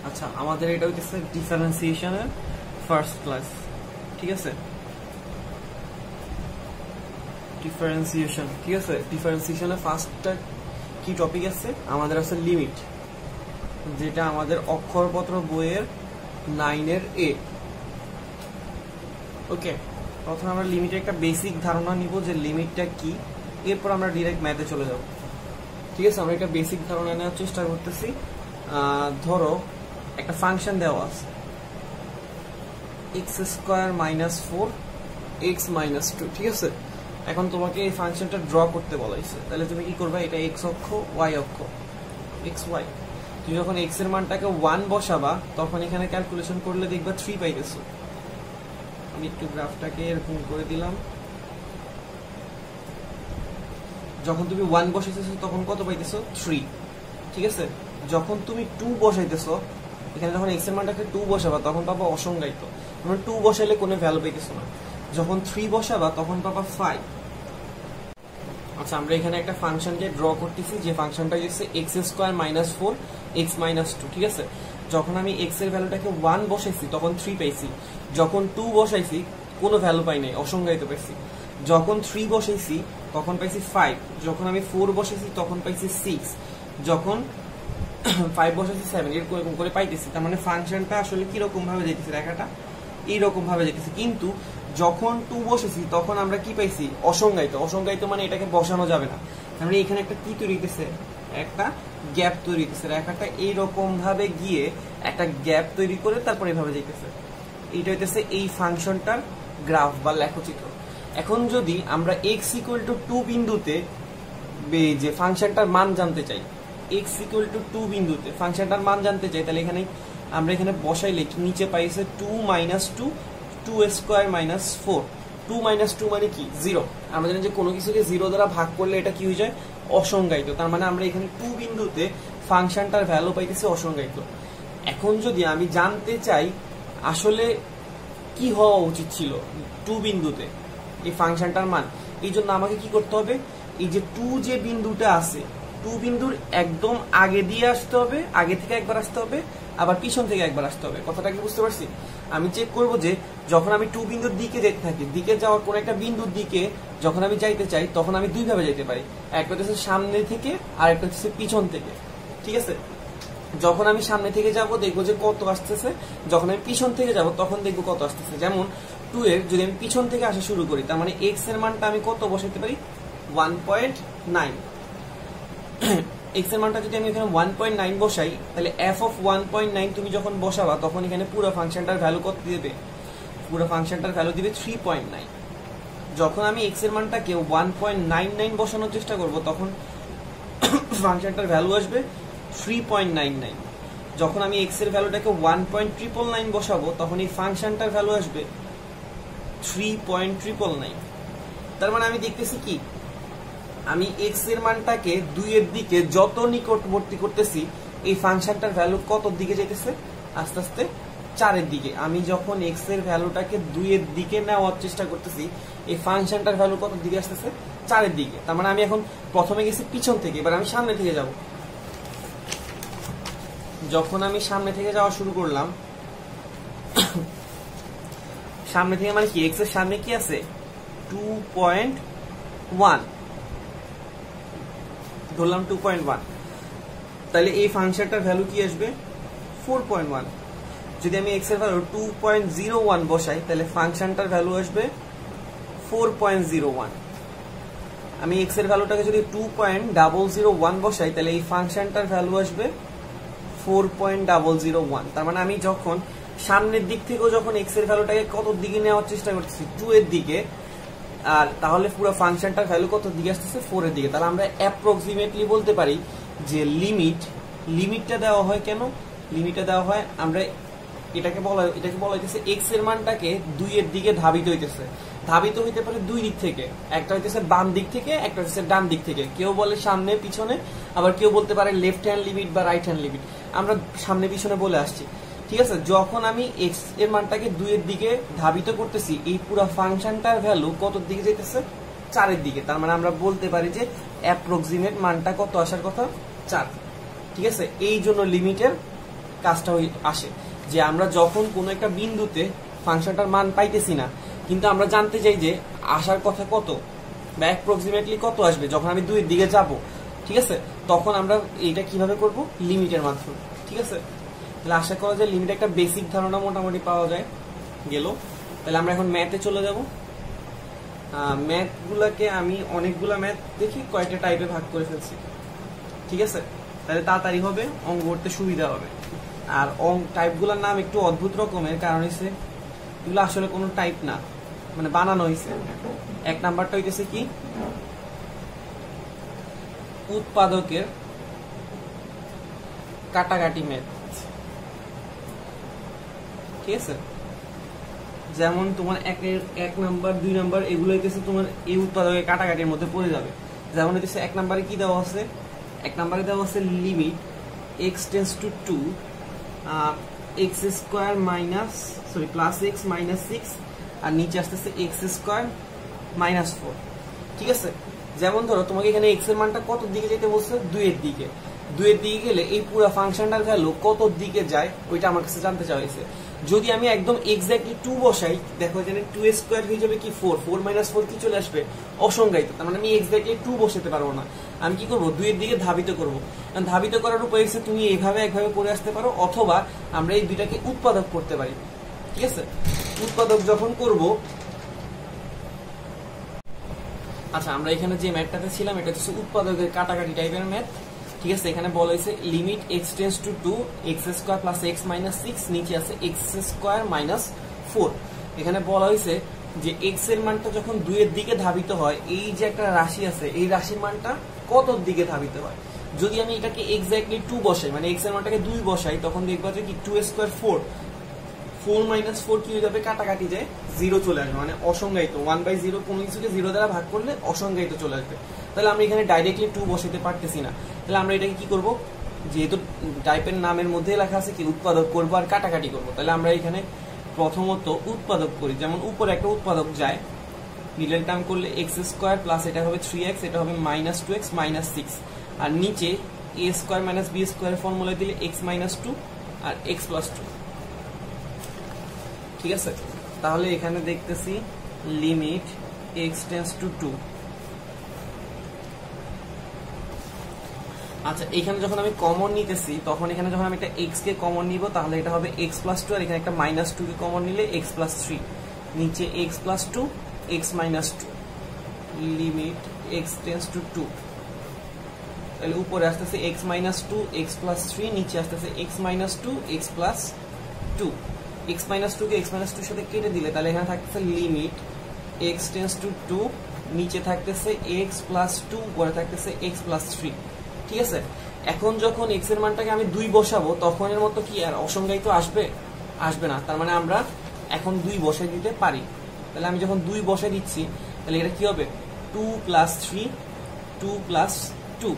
আচ্ছা, আমাদের এটা হচ্ছে ডিফারেন্সিয়েশনের ফার্স্ট ক্লাস, ঠিক আছে? ডিফারেন্সিয়েশন, ঠিক আছে? ডিফারেন্সিয়েশনের ফার্স্টটা কি টপিক আছে আমাদের? আছে লিমিট, যেটা আমাদের অক্ষরপত্র বইয়ের 9-এর A। ওকে, প্রথমে আমরা লিমিটের একটা বেসিক ধারণা নিব যে লিমিটটা কি, এরপর আমরা ডিরেক্ট ম্যাথে চলে যাব, ঠিক আছে? আমরা একটা বেসিক ধারণা নেওয়ার চেষ্টা করতেছি। ধরো একটা ফাংশন দেওয়া আছে x² - 4 x - 2, ঠিক আছে? এখন তোমাকে এই ফাংশনটা ড্র করতে বলা হয়েছে, তাহলে তুমি কি করবে? এটা x অক্ষ, y অক্ষ, xy। তুমি যখন x এর মানটাকে 1 বসাবা তখন এখানে ক্যালকুলেশন করলে দেখবা 3 পাইতেছো। আমি একটু গ্রাফটাকে এরকম করে দিলাম। যখন তুমি 1 বসাইতেছো তখন কত পাইতেছো? 3, ঠিক আছে? যখন তুমি 2 বসাইতেছো, এখানে যখন x এর মানটাকে 2 বসাবা তখন পাবা অসংজ্ঞায়িত, মানে 2 বসাইলে কোনো ভ্যালু পাইতেছো না। যখন 3 বসাবা তখন পাবা 5। আচ্ছা, আমরা এখানে একটা ফাংশনকে ড্র করতেছি, যে ফাংশনটা হচ্ছে x² - 4 x - 2, ঠিক আছে? যখন আমি x এর ভ্যালুটাকে 1 বসাইছি তখন 3 পাইছি, যখন 2 বসাইছি কোনো ভ্যালু পাই নাই, অসংজ্ঞায়িত পাইছি। যখন 3 বসাইছি তখন পাইছি 5, যখন আমি 4 বসাইছি তখন পাইছি 6, যখন 5 বসাইছি 7, এরকম করে পাইতেছি। তার মানে ফাংশনটা আসলে কিরকম ভাবে যেতেছে, রেখাটা এইরকম ভাবে যেতেছে। কিন্তু যখন 2 বসেছি তখন আমরা কি পাইছি? অসংজ্ঞায়িত। অসংজ্ঞায়িত মানে এটাকে বসানো যাবে না। তার মানে এখানে একটা কি তৈরি হইতেছে? একটা গ্যাপ তৈরি হইতেছে। রেখাটা এইরকম ভাবে গিয়ে একটা গ্যাপ তৈরি করে তারপর এইভাবে যেতেছে। এইটা হইতেছে এই ফাংশনটার গ্রাফ বা লেখচিত্র। এখন যদি আমরা x = 2 বিন্দুতে যে ফাংশনটার মান জানতে চাই, x = 2 বিন্দুতে ফাংশনটার মান জানতে চাই, তাহলে এখানে আমরা এখানে বসাইলে নিচে পাইছে 2 - 2 2² - 4। 2 - 2 মানে কি? 0। আমরা জানি যে কোনো কিছুকে 0 দ্বারা ভাগ করলে এটা কি হয়ে যায়? অসংজ্ঞায়িত। তার মানে আমরা এখানে 2 বিন্দুতে ফাংশনটার ভ্যালু পাইতেছি অসংজ্ঞায়িত। এখন যদি আমি জানতে চাই আসলে কি হওয়া উচিত ছিল 2 বিন্দুতে এই ফাংশনটার মান, এই জন্য আমাকে কি করতে হবে? এই যে 2 যে বিন্দুটা আছে, 2 বিন্দুর একদম আগে দিয়ে আসতে হবে, আগে থেকে একবার আসতে হবে, আবার পিছন থেকে একবার আসতে হবে। কথাটা কি বুঝতে পারছি? আমি চেক করব যে যখন আমি 2 বিন্দুর দিকে যেতে থাকি, দিকে যাওয়ার কোন একটা বিন্দুর দিকে যখন আমি যাইতে চাই তখন আমি দুই ভাবে যেতে পারি। একটা হচ্ছে সামনে থেকে আর একটা হচ্ছে পিছন থেকে, ঠিক আছে? যখন আমি সামনে থেকে যাব দেখবো যে কত আসতেছে, যখন আমি পিছন থেকে যাব তখন দেখবো কত আসতেছে। যেমন 2 এর যদি আমি পিছন থেকে আসা শুরু করি, তার মানে x এর মানটা আমি কত বসাতে পারি? 1.9। x এর মানটা যদি আমি এখানে 1.9 বসাই, তাহলে f of 1.9 তুমি যখন বসাবা তখন এখানে পুরো ফাংশনটার ভ্যালু কত দিবে? পুরো ফাংশনটার ভ্যালু দিবে 3.9। যখন আমি x এর মানটাকে 1.99 বসানোর চেষ্টা করব তখন ফাংশনটার ভ্যালু আসবে 3.99। যখন আমি x এর ভ্যালুটাকে 1.999 বসাবো তখন এই ফাংশনটার ভ্যালু আসবে 3.999। তার মানে আমি দেখতেছি কি, আমি x এর মানটাকে 2 এর দিকে যত নিকটবর্তী করতেছি এই ফাংশনটার ভ্যালু কত দিকে যাইতেছে? আস্তে আস্তে 4 এর দিকে। আমি যখন x এর ভ্যালুটাকে 2 এর দিকে নেওয়ার চেষ্টা করতেছি এই ফাংশনটার ভ্যালু কত দিকে আসতেছে? 4 এর দিকে। তার মানে আমি এখন প্রথমে গেছি পিছন থেকে, এবার আমি সামনে থেকে যাব। যখন আমি সামনে থেকে যাওয়া শুরু করলাম, সামনে থেকে মানে কি? x এর সামনে কি আছে? 2.1 ধরলাম, 2.1। তাহলে এই ফাংশনটার ভ্যালু কি আসবে? 4.1। যদি আমি x এর ভ্যালু 2.01 বসাই তাহলে ফাংশনটার ভ্যালু আসবে 4.01। আমি x এর ভ্যালুটাকে যদি 2.001 বসাই তাহলে এই ফাংশনটার ভ্যালু আসবে 4.001। তার মানে আমি যখন সামনের দিক থেকেও যখন x এর ভ্যালুটাকে কত দিকে নেওয়ার চেষ্টা করতেছি? 2 এর দিকে, আর তাহলে পুরো ফাংশনটার ভ্যালু কত দিকে আসতেছে? 4 এর দিকে। তাহলে আমরা অ্যাপ্রক্সিমেটলি বলতে পারি যে লিমিটটা দেওয়া হয় কেন? লিমিটটা দেওয়া হয় আমরা এটাকে বলা হইতেছে x এর মানটাকে 2 এর দিকে ধাবিত হইতেছে। ধাবিত হইতে পারে 2 দিক থেকে, একটা হইতেছে বাম দিক থেকে, একটা হইতেছে ডান দিক থেকে। কেউ বলে সামনে পিছনে, আবার কেউ বলতে পারে লেফট হ্যান্ড লিমিট বা রাইট হ্যান্ড লিমিট। আমরা সামনে পিছনে বলে আসছি, ঠিক আছে? যখন আমি x এর মানটাকে 2 এর দিকে ধাবিত করতেছি এই পুরো ফাংশনটার ভ্যালু কত দিকে যাইতেছে? 4 এর দিকে। তার মানে আমরা বলতে পারি যে অ্যাপ্রক্সিমেট মানটা কত আসার কথা? 4, ঠিক আছে? এই জন্য লিমিটের কাজটা আসে, যে আমরা যখন কোনো একটা বিন্দুতে ফাংশনটার মান পাইতেছি না, কিন্তু আমরা জানতে চাই যে আসার কথা কত বা অ্যাপ্রক্সিমেটলি কত আসবে যখন আমি 2 এর দিকে যাব, ঠিক আছে, তখন আমরা এইটা কিভাবে করব, লিমিটের মাধ্যমে। ঠিক আছে, তাহলে আশা করা যায় লিমিট একটা বেসিক ধারণা মোটামুটি পাওয়া যায় গেল। তাহলে আমরা এখন ম্যাথে চলে যাব। ম্যাথগুলোকে আমি অনেকগুলা ম্যাথ দেখি কয়েকটা টাইপে ভাগ করে ফেলছি, ঠিক আছে, তাহলে তাড়াতাড়ি হবে, অঙ্ক করতে সুবিধা হবে। আর টাইপগুলোর নাম একটু অদ্ভুত রকমের, কারণ হচ্ছে এগুলো আসলে কোনো টাইপ না, মানে বানানো হয়েছে। 1 নাম্বারটা হইতেছে কি, উৎপাদকের কাটাকাটি ম্যাথ। ঠিক আছে, যেমন তোমার 1 নাম্বার 2 নাম্বার এগুলো হইতেছে তোমার এই উৎপাদকের কাটাকাটির মধ্যে পড়ে যাবে। যেমন হইতেছে 1 নাম্বারে কি দেওয়া আছে, 1 নাম্বারে দেওয়া আছে limit x tends two 2 x square plus x minus 6 আর নিচে আসতেছে x স্কয়ার মাইনাস 4। ঠিক আছে, যেমন ধরো তোমাকে এখানে x এর মানটা কত দিকে যেতে বলছে, 2 এর দিকে। 2 এর দিকে গেলে এই পুরো ফাংশনটার ভ্যালু কত দিকে যায় ওইটা আমার কাছে জানতে চাওয়া হয়েছে। যদি আমি একদম এক্স্যাক্টলি 2 বসাই, দেখো এখানে 2 স্কয়ার হয়ে যাবে কি 4, 4 মাইনাস 4 কি চলে আসবে, অসংজ্ঞায়িত। তার মানে আমি এক্স্যাক্টলি 2 বসাতে পারবো না। আমি কি করব, 2 এর দিকে ধাবিত করব। ধাবিত করার উপায় হচ্ছে তুমি এইভাবে একভাবে করে আসতে পারো, অথবা আমরা এই দুইটাকে উৎপাদক করতে পারি। ঠিক আছে, উৎপাদক যখন করব, আচ্ছা আমরা এখানে যে ম্যাথটাতে ছিলাম এটা হচ্ছে উৎপাদকের কাটাকাটি টাইপের ম্যাথ। ঠিক আছে, এখানে বলা হয়েছে limit x tends two 2 x square plus x minus 6, নিচে আছে x স্কয়ার মাইনাস 4। এখানে বলা হয়েছে যে x এর মানটা যখন 2 এর দিকে ধাবিত হয়, এই যে একটা রাশি আছে এই রাশির মানটা কত দিকে ধাবিত হয়। যদি আমি এটাকে এক্স্যাক্টলি 2 বসাই, মানে x এর মানটাকে 2 বসাই, তখন দেখবা যে কি 2 স্কয়ার 4, 4 মাইনাস 4 কি হয়ে যাবে, কাটাকাটি যায় 0 চলে আসবে, মানে অসংজ্ঞায়িত। 1/0 কোনো কিছুকে 0 দ্বারা ভাগ করলে অসংজ্ঞায়িত চলে আসবে। তাহলে আমি এখানে ডাইরেক্টলি 2 বসাতে পারতেছি না। তাহলে আমরা এটাকে কি করব, যেহেতু টাইপের নামের মধ্যে লেখা আছে কি উৎপাদক করব আর কাটাকাটি করব, তাহলে আমরা এখানে প্রথমত উৎপাদক করি। যেমন উপরে একটা উৎপাদক যায়, মিডল টার্ম করলে x স্কয়ার প্লাস এটা হবে 3x, এটা হবে মাইনাস 2x মাইনাস 6, আর নিচে a স্কয়ার মাইনাস b স্কয়ারের ফর্মুলা দিলে x মাইনাস 2 আর x প্লাস 2। ঠিক আছে, তাহলে এখানে দেখতেছি লিমিট x টেন্ডস টু 2। আচ্ছা, এখানে যখন আমি কমন নিতেছি, তখন এখানে যখন আমি একটা x কে কমন নিব, তাহলে এটা হবে x প্লাস 2, আর এখানে একটা মাইনাস 2 কে কমন নিলে x প্লাস 3, নিচে x plus 2 x minus 2, limit x tends two 2। তাহলে উপরে আসতেছে x মাইনাস 2 x প্লাস 3, নিচে আসতেছে x minus 2 x plus 2। x minus 2 কে x মাইনাস 2 এর সাথে কেটে দিলে তাহলে এখানে থাকতেছে লিমিট x টেন্ডস টু 2, নিচে থাকতেছে x প্লাস 2, উপরে থাকতেছে x প্লাস 3। ঠিক আছে, এখন যখন x এর মানটাকে আমি 2 বসাবো, তখন এর মতো কি আর অসংজ্ঞায়িত আসবে, আসবে না। তার মানে আমরা এখন 2 বসাই দিতে পারি। তাহলে আমি যখন 2 বসাই দিচ্ছি, তাহলে এটা কি হবে, 2 প্লাস 3 2 প্লাস 2,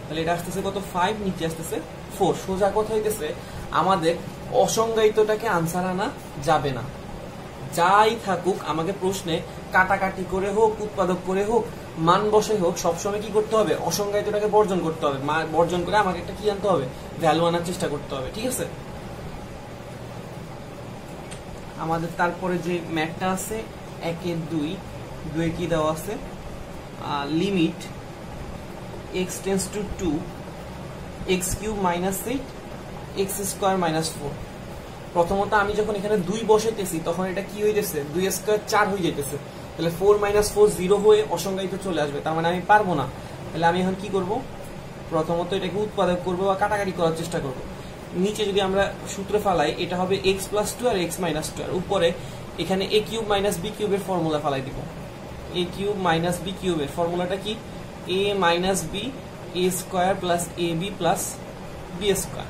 তাহলে এটা আসতেছে কত, 5, নিচে আসতেছে 4। সোজা কথা হইতেছে আমাদের অসংজ্ঞায়িতটাকে আনসার আনা যাবে না। যাই থাকুক, আমাকে প্রশ্নে কাটাকাটি করে হোক, উৎপাদক করে হোক, মান বসে হোক, সবসময় কি করতে হবে, অসংজ্ঞায়িতটাকে বর্জন করতে হবে। বর্জন করে আমাকে একটা কি আনতে হবে, ভ্যালু আনার চেষ্টা করতে হবে। ঠিক আছে, আমাদের তারপরে যে ম্যাথটা আছে 1 2 2 কি দেওয়া আছে, limit x tends two 2 x cube minus 8 x square minus 4। প্রথমত আমি যখন এখানে 2 বসাইতেছি, তখন এটা কি হয়ে যাচ্ছে, 2 স্কয়ার 4 হয়ে যাইতেছে। তাহলে 4 মাইনাস 4 0 হয়ে অসংজ্ঞায়িত চলে আসবে, তার মানে আমি পারবো না। তাহলে আমি এখন কি করব, প্রথমত এটাকে উৎপাদক করব বা কাটাকাটি করার চেষ্টা করব। নিচে যদি আমরা সূত্র ফালাই, এটা হবে x প্লাস 2 আর x মাইনাস 2, আর উপরে এখানে a কিউব মাইনাস b কিউবের ফর্মুলা ফালাই দিব। a কিউব মাইনাস b কিউবের ফর্মুলাটা কি, a minus b a square plus ab plus b square.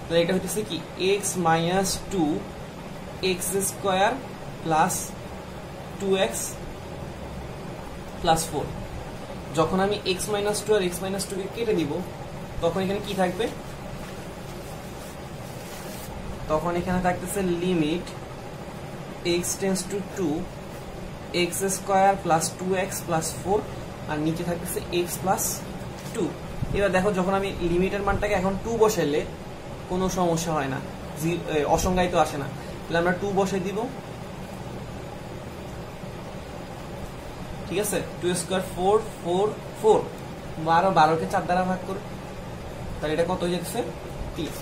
তাহলে এটা হচ্ছে কি x minus 2 x square plus 2x plus 4। যখন আমি x মাইনাস 2 আর x মাইনাস 2 কে কেটে দিব, তখন এখানে কি থাকবে, তখন এখানে থাকতেছে limit x tends two 2 x square plus 2x plus 4, আর নিচে থাকতেছে x প্লাস 2। এবার দেখো, যখন আমি লিমিটের মানটাকে এখন 2 বসাইলে কোনো সমস্যা হয় না, অসংজ্ঞায়িত আসে না। তাহলে আমরা 2 বসাই দিব, ঠিক আছে। 2 স্কোয়ার 4 4 4, 12কে 4 দ্বারা ভাগ করে, তাহলে এটা কত হয়ে যাচ্ছে 30।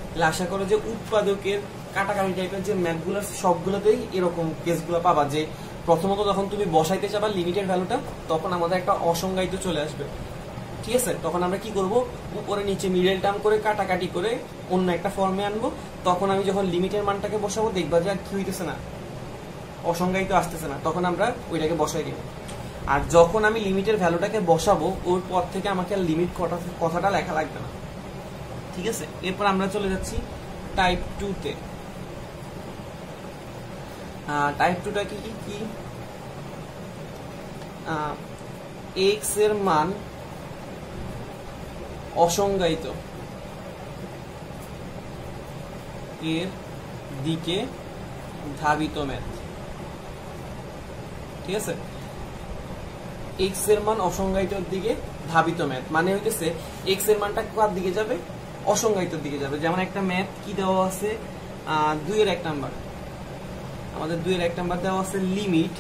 তাহলে আশা করো যে উৎপাদকের কাটাকাটি টাইপের যে ম্যাথগুলো সবগুলোতেই এরকম কেসগুলো পাবা, যে প্রথমত যখন তুমি বসাইতে চাবা লিমিটের ভ্যালুটা, তখন আমাদের একটা অসংজ্ঞায়িত চলে আসবে, ঠিক আছে। তখন আমরা কি করব, উপরে নিচে মিডল টার্ম করে কাটাকাটি করে অন্য একটা ফর্মে আনবো। তখন আমি যখন লিমিটের মানটাকে বসাবো দেখবা যে আর কি হইতেছে না, অসংজ্ঞায়িত আসতেছে না, তখন আমরা ওইটাকে বসাই দিব। আর যখন আমি লিমিটের ভ্যালুটাকে বসাবো ওর পর থেকে আমাকে আর লিমিট কথাটা লেখা লাগবে না, ঠিক আছে। এরপর আমরা চলে যাচ্ছি টাইপ 2 তে। টাইপ 2টা কি কি, এক্স এর মান অসংজ্ঞায়িত এর দিকে ধাবিত ম্যাথ, ঠিক আছে। এক্স এর মান অসংজ্ঞায়িতর দিকে ধাবিত ম্যাথ মানে হইতেছে এক্স এর মানটা কার দিকে যাবে, অসংজ্ঞায়িতর দিকে যাবে। যেমন একটা ম্যাথ কি দেওয়া আছে 2 এর 1 নাম্বার, আমাদের 2 এর 1 নাম্বার দেওয়া আছে limit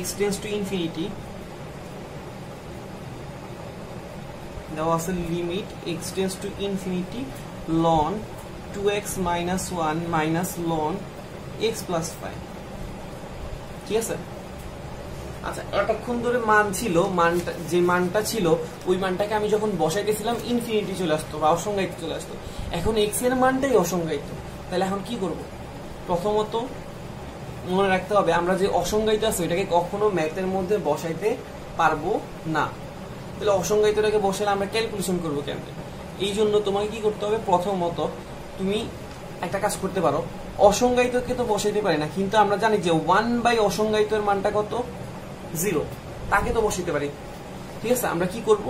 x tends to infinity, দেওয়া আছে limit x tends to infinity ln 2x minus 1 minus ln x plus 5, ঠিক আছে। আচ্ছা, এতক্ষণ ধরে মান ছিল, মানটা যে মানটা ছিল ওই মানটাকে আমি যখন বসাইতেছিলাম ইনফিনিটি চলে আসতো বা অসংজ্ঞায়িত চলে আসতো। এখন এক্স এর মানটাই অসংজ্ঞায়িত, তাহলে এখন কি করব? প্রথমত মনে রাখতে হবে আমরা যে অসংজ্ঞায়িত আছে ওইটাকে কখনো ম্যাথের মধ্যে বসাইতে পারবো না। তাহলে অসংজ্ঞায়িতটাকে বসালে আমরা ক্যালকুলেশন করবো কেমনে? এই জন্য তোমাকে কি করতে হবে, প্রথমত তুমি একটা কাজ করতে পারো, অসংজ্ঞায়িতকে তো বসাইতে পারি না, কিন্তু আমরা জানি যে 1 / অসংজ্ঞায়িতের মানটা কত, 0, তাকে তো বসাইতে পারি, ঠিক আছে। আমরা কি করব,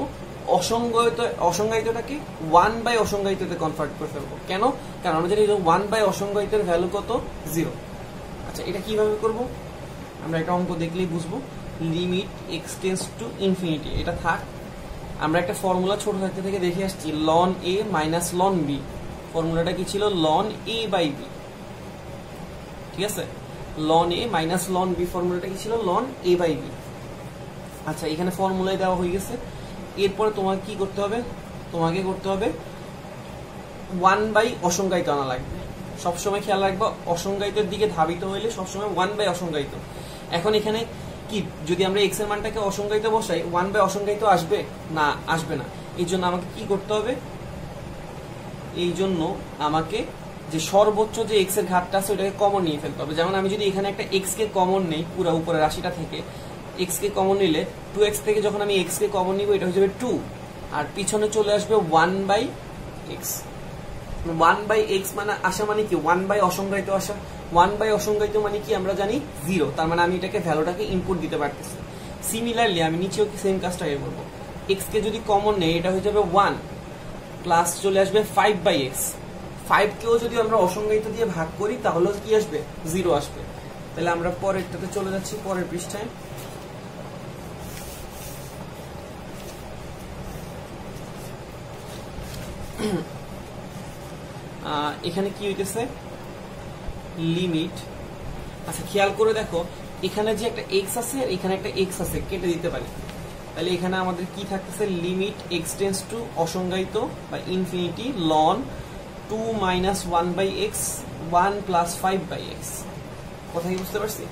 অসংজ্ঞায়িতটাকে 1 / অসংজ্ঞায়িততে কনভার্ট করে ফেলবো। কেন? কারণ আমরা জানি 1 / অসংজ্ঞায়িতের ভ্যালু কত, 0। আচ্ছা, এটা কিভাবে করব? আমরা একটা অঙ্ক দেখলেই বুঝবো। Limit x tends to infinity, এটা থাক। আমরা একটা ফর্মুলা ছোট থাকতে থেকে দেখে আসছি, ln a minus ln b। ফর্মুলাটা কি ছিল, ln a by b, ঠিক আছে। ln a minus ln b ফর্মুলাটা কি ছিল, ln a by b। আচ্ছা, এখানে ফর্মুলায় দেওয়া হয়ে গেছে। এরপরে তোমাকে কি করতে হবে, তোমাকে করতে হবে 1 / অসংজ্ঞায়িত আনা লাগবে। সবসময় খেয়াল রাখবা, অসংজ্ঞায়িতের দিকে ধাবিত হইলে সবসময় 1 / অসংজ্ঞায়িত। এখন এখানে কি, যদি আমরা এক্স এর মানটাকে অসংজ্ঞায়িত বসাই 1 / অসংজ্ঞায়িত আসবে না, আসবে না। এই জন্য আমাকে কি করতে হবে, এই জন্য আমাকে যে সর্বোচ্চ যে এক্স এর ঘাতটা আছে ওটাকে কমন নিয়ে ফেলতে হবে। যেমন আমি যদি এখানে একটা এক্স কে কমন নেই পুরো উপরের রাশিটা থেকে, এক্স কে কমন নিলে 2x থেকে যখন আমি এক্স কে কমন নিব এটা হয়ে যাবে 2, আর পিছনে চলে আসবে 1/x। 1/x মানে আসা মানে কি, 1 / অসংজ্ঞায়িত আসা। 1 / অসংজ্ঞায়িত মানে কি আমরা জানি 0, তার মানে আমি এটাকে ভ্যালুটাকে ইনপুট দিতে পারতেছি। সিমিলারলি আমি নিচেও কি সেম কাজটাই করব, x কে যদি কমন নেই এটা হয়ে যাবে 1 প্লাস চলে আসবে 5/x। 5 কেও যদি আমরা অসংজ্ঞায়িত দিয়ে ভাগ করি তাহলে কি আসবে, 0 আসবে। তাহলে আমরা পরেরটাতে চলে যাচ্ছি, পরের পৃষ্ঠায়। এখানে কি হইতেছে, লিমিট। আচ্ছা, খেয়াল করে দেখো এখানে যে একটা x আছে আর এখানে একটা x আছে, কেটে দিতে পারি। তাহলে এখানে আমাদের কি থাকতেছে, লিমিট x টেন্ডস টু অসংজ্ঞায়িত বা ইনফিনিটি ln 2 - 1/x 1 + 5/x। কথা কি বুঝতে পারছি?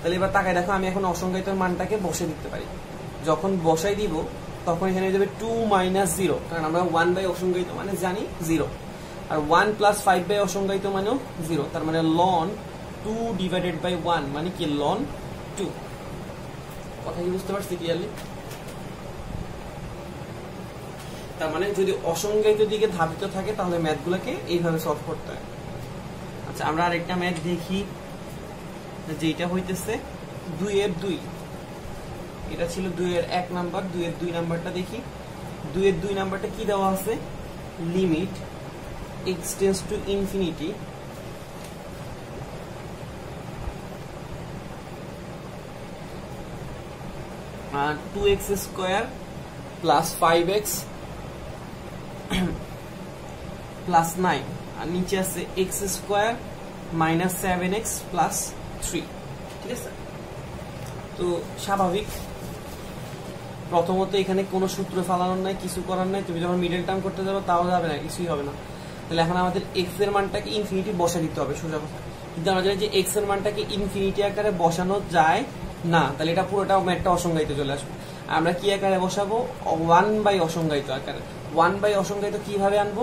তাহলে এবার তাকায় দেখো, আমি এখন অসংজ্ঞায়িতের মানটাকে বসে দিতে পারি। যখন বসাই দিব তখন এখানে হয়ে যাবে 2 - 0, কারণ আমরা 1 / অসংজ্ঞায়িত মানে জানি 0, আর 1 + 5 / অসংজ্ঞায়িত মানেও 0, তার মানে ln 2 / 1 মানে কি, ln 2। কথা কি বুঝতে পারছি ক্লিয়ারলি? তার মানে যদি অসংজ্ঞায়িত দিকে ধাবিত থাকে তাহলে ম্যাথগুলোকে এইভাবে সলভ করতে হয়। আচ্ছা, আমরা আরেকটা ম্যাথ দেখি, যেটা হইতেছে 2 এর 2। এটা ছিল 2 এর 1 নাম্বার, 2 এর 2 নাম্বারটা দেখি। 2 এর 2 নাম্বারটা কি দেওয়া আছে, limit x tends to infinity আর 2x² + 5x প্লাস 9 আর নিচে আছে x square minus 7x plus 3। ঠিক আছে, তো স্বাভাবিক প্রথমত এখানে কোনো সূত্র ফালানোর নাই, কিছু করার নাই। তুমি যখন মিডল টার্ম করতে যাবো তাও যাবে না, কিছুই হবে না। তাহলে এখন আমাদের এক্স এর মানটাকে ইনফিনিটি বসা দিতে হবে সোজা কথা। কিন্তু আমরা জানি যে এক্স এর মানটাকে ইনফিনিটি আকারে বসানো যায় না, তাহলে এটা পুরোটা ম্যাথটা অসংজ্ঞায়িত চলে আসবে। আমরা কি আকারে বসাবো? 1 বাই অসংজ্ঞায়িত আকারে। 1 বাই অসংজ্ঞায়িত কিভাবে আনবো?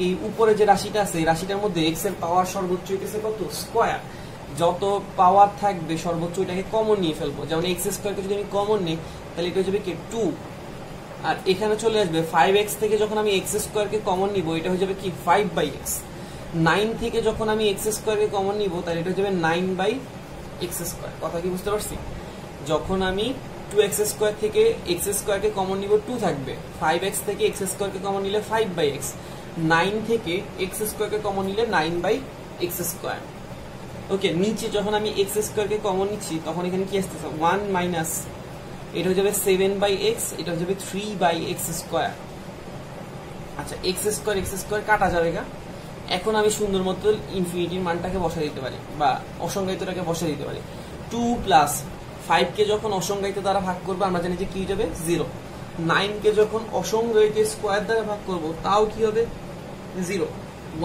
এই উপরে যে রাশিটা আছে এই রাশিটার মধ্যে এক্স এর পাওয়ার সর্বোচ্চ হইতেছে কত? স্কোয়ার। যত পাওয়ার থাকবে সর্বোচ্চ এটাকে কমন নিয়ে ফেলবো। যেমন এক্স স্কোয়ারকে যদি আমি কমন নিই তাহলে এটা হয়ে যাবে কি 2, আর এখানে চলে আসবে 5x থেকে যখন আমি এক্স স্কোয়ারকে কমন নিব এটা হয়ে যাবে কি 5/x। 9 থেকে যখন আমি এক্স স্কোয়ারকে কমন নিব তাহলে এটা হয়ে যাবে 9/x স্কোয়ার। কথা কি বুঝতে পারছি? যখন আমি 2x স্কোয়ার থেকে এক্স স্কোয়ারকে কমন নিব 2 থাকবে, 5x থেকে এক্স স্কোয়ারকে কমন নিলে 5/x, 9 থেকে এক্স স্কোয়ারকে কমন নিলে 9/x স্কোয়ার। ওকে, নিচে যখন আমি এক্স স্কোয়ারকে কমন নিচ্ছি তখন এখানে কি আসতেছে 1 মাইনাস, এটা হয়ে যাবে 7/x, এটা হয়ে যাবে 3/x স্কোয়ার। আচ্ছা, এক্স স্কোয়ার কাটা যাবে গা। এখন আমি সুন্দর মতো ইনফিনিটির মানটাকে বসা দিতে পারি বা অসংজ্ঞায়িতটাকে বসা দিতে পারি। 2 প্লাস 5 কে যখন অসংজ্ঞায়িত দ্বারা ভাগ করবো আমরা জানি যে কি যাবে 0। 9 কে যখন অসংজ্ঞায়িত স্কোয়ার দ্বারা ভাগ করব তাও কি হবে 0।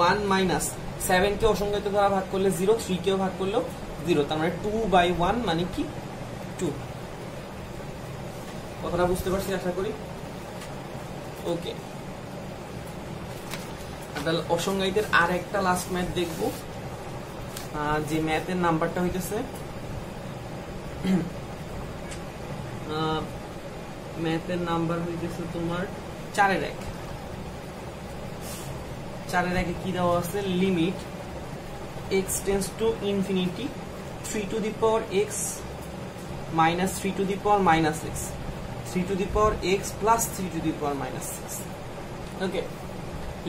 1 মাইনাস 7 কে অসংজ্ঞায়িত দ্বারা ভাগ করলে 0, 3 কেও ভাগ করলেও 0, তার মানে 2/1 মানে কি 2। কথাটা বুঝতে পারছি আশা করি। ওকে, তাহলে অসংজ্ঞায়িতের আর একটা লাস্ট ম্যাথ দেখবো, যে ম্যাথের নাম্বারটা হইতেছে ম্যাথের নাম্বার হইতেছে তোমার 4 এর 1। 4 এর 1 কি দেওয়া আছে? Limit x tends to infinity 3 to the power x minus 3 to the power minus x, 3 to the power x plus 3 to the power minus 6। Okay,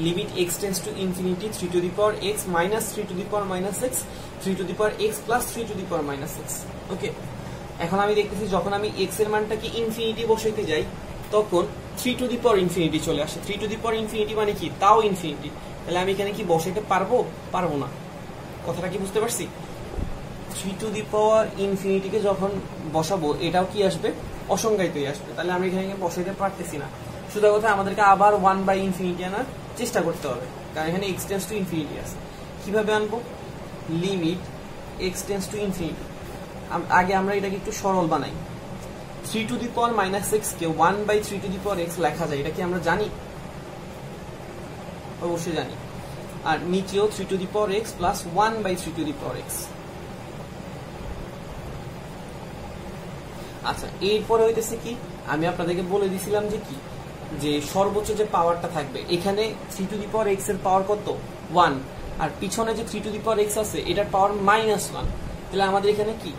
limit x tends to infinity 3 to the power x minus 3 to the power minus 6, 3 to the power x plus 3 to the power minus 6। ওকে, এখন আমি দেখতেছি যখন আমি x এর মানটাকে infinity বসাইতে যাই তখন 3 টু দি পাওয়ার ইনফিনিটি চলে আসে। 3 টু দি পাওয়ার ইনফিনিটি মানে কি? তাও ইনফিনিটি। তাহলে আমি এখানে কি বসাইতে পারবো? পারবো না। কথাটা কি বুঝতে পারছি? 3 টু দি পাওয়ার ইনফিনিটিকে যখন বসাবো এটাও কি আসবে? অসংজ্ঞায়িতই আসবে। তাহলে আমি এখানে বসাইতে পারতেছি না। সোজা কথা আমাদেরকে আবার 1/ইনফিনিটি আনার চেষ্টা করতে হবে, কারণ এখানে x টেন্ডস টু ইনফিনিটি আছে। কিভাবে আনবো? Limit x tends to infinity, আগে আমরা এটাকে একটু সরল বানাই। 3 to the power minus 6 K 1/3 to the power x লেখা যায়, এটা কি আমরা জানি? অবশ্যই জানি। আর নিচেও 3 to the power x plus 1/3 to the power x। আচ্ছা, এরপরে হইতেছে কি, আমি আপনাদেরকে বলে দিছিলাম যে কি, যে সর্বোচ্চ যে পাওয়ারটা থাকবে এখানে 3 টু দি পাওয়ার x এর পাওয়ার কত? 1, আর পিছনে যে 3 টু দি পাওয়ার x আছে এটার পাওয়ার -1। তাহলে আমাদের এখানে কি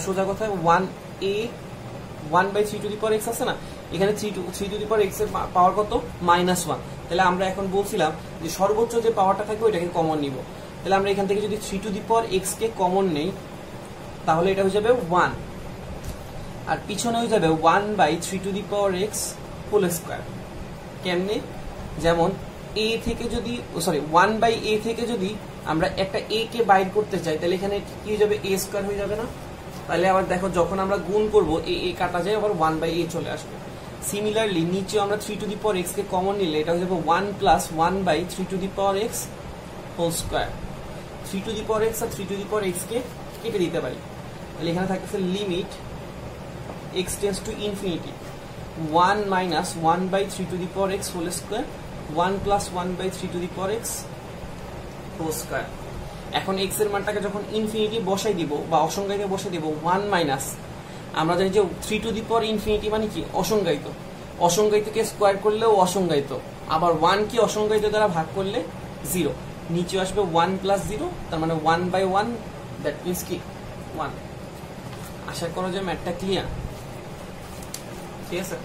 সোজা কথা 1/3 টু দি পাওয়ার x আছে না, এখানে 3 টু দি পাওয়ার x এর পাওয়ার কত? -1। তাহলে আমরা এখন বলছিলাম যে সর্বোচ্চ যে পাওয়ারটা থাকবে ওইটাকে কমন নিব। তাহলে আমরা এখান থেকে যদি 3 টু দি পাওয়ার x কে কমন নেই তাহলে এটা হয়ে যাবে 1, আর পিছনে হয়ে যাবে 1/3 to the power x whole square. কেমনে? যেমন a থেকে যদি 1/a থেকে যদি আমরা একটা a কে বাইর করতে চাই তাহলে এখানে কি হয়ে যাবে? a স্কয়ার হয়ে যাবে না? তাহলে আবার দেখো যখন আমরা গুণ করব a কাটা যায় আবার 1/a চলে আসবে। সিমিলারলি নিচে আমরা 3 টু দি পাওয়ার x কে কমন নিলে এটা হয়ে যাবে 1 plus 1/3 to the power x whole square. 3 to the power x আর 3 টু দি পাওয়ার x কে কেটে দিতে পারি। তাহলে এখানে থাকতেছে limit x tends to infinity 1 minus 1/3 to the power x whole square, 1 plus 1/3 to the power x whole square. এখন x এর মানটাকে যখন ইনফিনিটি বসাই দিব বা অসংজ্ঞায়িত বসাই দিব 1 মাইনাস, আমরা জানি যে 3 টু দি পাওয়ার ইনফিনিটি মানে কি? অসংজ্ঞায়িত। অসংজ্ঞায়িতকে স্কয়ার করলেও অসংজ্ঞায়িত, আবার 1 কে অসংজ্ঞায়িত দ্বারা ভাগ করলে 0, নিচে আসবে 1 প্লাস 0, তার মানে 1/1, দ্যাট মিন্স কি 1। আশা করো যে ম্যাথটা ক্লিয়ার। ঠিক আছে,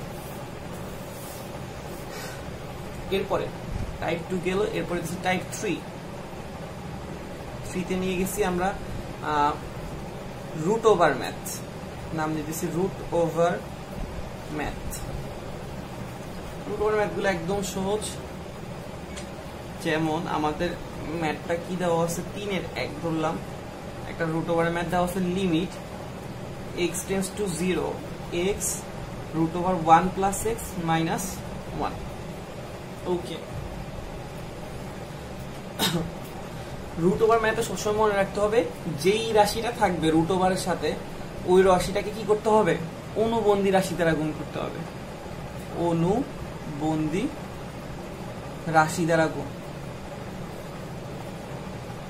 এরপরে টাইপ 2 গেল, এরপরে দিচ্ছি টাইপ 3 তে নিয়ে গেছি আমরা রুট ওভার ম্যাথ, নাম দিতেছি root over math. Root over ম্যাথগুলো একদম সহজ। যেমন আমাদের ম্যাথটা কি দেওয়া আছে, 3 এর 1 ধরলাম, একটা রুট ওভার ম্যাথ দেওয়া আছে limit x tends to 0 x root over 1 plus x minus 1। Okay, root over ম্যাথে সবসময় মনে রাখতে হবে যেই রাশিটা থাকবে রুট ওভারের সাথে ওই রাশিটাকে কি করতে হবে, অনুবন্ধী রাশি দ্বারা গুণ করতে হবে। অনুবন্ধী রাশি দ্বারা গুণ।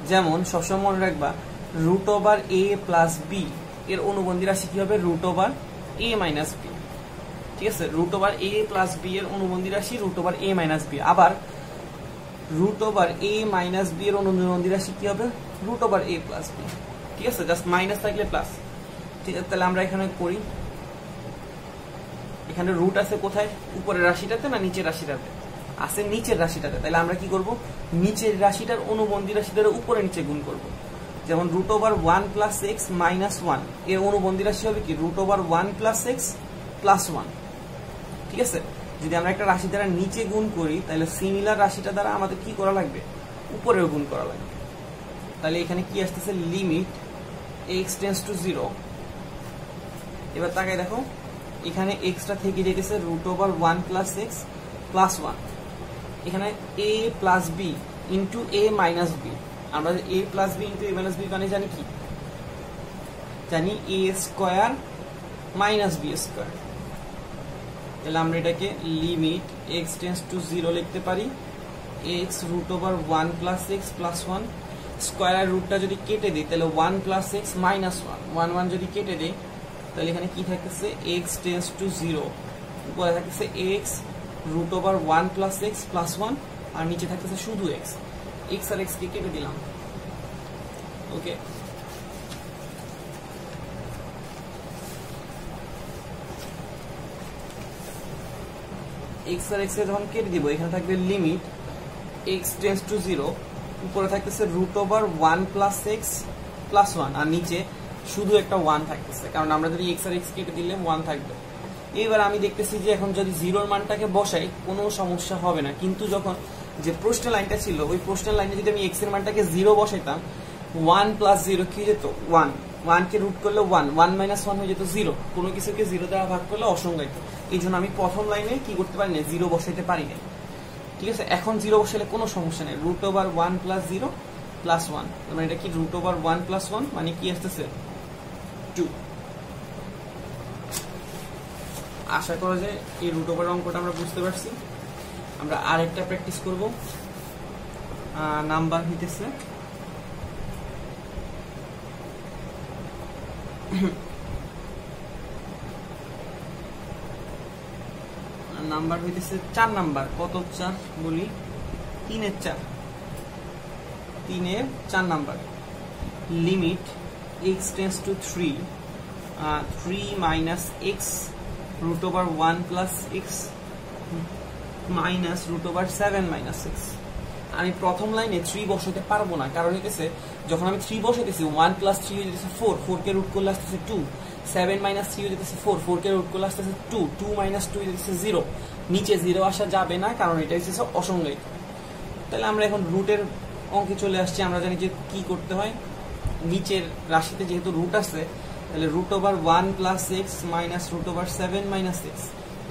যেমন সবসময় মনে রাখবা root over a plus B এর অনুবন্ধী রাশি কি হবে, root over a minus B. ঠিক আছে, root over a plus B এর অনুবন্ধী রাশি root over a minus B. আবার root over a minus B এর অনুবন্ধী রাশি কি হবে, root over a plus B. ঠিক আছে, জাস্ট মাইনাস থাকলে প্লাস। ঠিক আছে, তাহলে আমরা এখানে করি, এখানে রুট আছে কোথায়, উপরের রাশিটাতে না নিচের রাশিটাতে আছে, নিচের রাশিটাতে। তাহলে আমরা কি করব, নিচের রাশিটার অনুবন্ধী রাশি দ্বারা উপরে নিচে গুণ করব। যেমন root over 1 plus x minus 1 এর অনুবন্ধী রাশি হবে কি, root over 1 plus x plus 1। ঠিক আছে, যদি আমরা একটা রাশি দ্বারা নিচে গুণ করি তাহলে সিমিলার রাশিটা দ্বারা আমাদের কি করা লাগবে, উপরেও গুণ করা লাগবে। তাহলে এখানে কি আসতেছে, লিমিট x টেন্ডস টু 0। এবার তাকাই দেখো, এখানে এক্সটা থেকে যেতেছে root over 1 plus x plus 1। এখানে a plus b into a minus b. আমরা a plus b into a minus b মানে জানি কি, জানি a square minus b square. তাহলে আমরা এটাকে লিমিট x টেন্ডস টু 0 লিখতে পারি x root over 1 plus x plus 1। Square রুটটা যদি কেটে দিই তাহলে 1 প্লাস x মাইনাস 1, 1 1 যদি কেটে দিই তাহলে এখানে কি থাকতেছে, x টেন্ডস টু 0, উপরে থাকতেছে x root over 1 plus x plus 1, আর নিচে থাকতেছে শুধু x। x আর x কে কেটে দিলাম। ওকে, x আর x কে যখন কেটে দিব এখানে থাকবে লিমিট x টেন্ডস টু 0, উপরে থাকতেছে root over 1 plus x plus 1, আর নিচে শুধু একটা 1 থাকতেছে, কারণ আমরা যদি x আর x কেটে দিলে 1 থাকবে। এবার আমি দেখতেছি যে এখন যদি 0 এর মানটাকে বসাই কোনো সমস্যা হবে না, কিন্তু যখন যে প্রশ্নের লাইনটা ছিল ওই প্রশ্নের লাইনে যদি আমি x এর মানটাকে 0 বসাইতাম, 1 প্লাস 0 কি যেত 1, 1 কে রুট করলে 1, 1 মাইনাস 1 হয়ে যেত 0, কোনো কিছুকে 0 দ্বারা ভাগ করলে অসংজ্ঞায়িত। এই জন্য আমি প্রথম লাইনে কি করতে পারি না, 0 বসাইতে পারি না। ঠিক আছে, এখন 0 বসাইলে কোনো সমস্যা নেই, রুট ওভার 1 প্লাস 0 প্লাস 1, মানে এটা কি রুট ওভার 1 প্লাস 1 মানে কি আসতেছে 2। আশা করা যায় এই রুট ওভার অঙ্কটা আমরা বুঝতে পারছি। আমরা আরেকটা প্র্যাকটিস করব, নাম্বার হইতেছে নাম্বার হইতেছে 4 নাম্বার। কত 4 বলি, 3 এর 4, 3 এর 4 number. Limit x tends to 3 minus x root over 1 plus x minus root over 7 minus 6। আমি প্রথম লাইনে 3 বসাতে পারবো না, কারণ হইতেছে যখন আমি 3 বসাইতেছি 1 plus 3 হয়ে যেতেছে 4, 4 কে রুট করলে আসতেছে 2, 7 minus 3 হয়ে যেতেছে 4, 4 কে রুট করলে আসতেছে 2, 2 minus 2 হয়ে যেতেছে 0। নিচে 0 আসা যাবে না, কারণ এটা হচ্ছে অসংজ্ঞায়িত। তাহলে আমরা এখন রুটের অঙ্কে চলে আসছি। আমরা জানি যে কি করতে হয়, নিচের রাশিতে যেহেতু রুট আছে তাহলে root over 1 plus x minus root over 7 minus x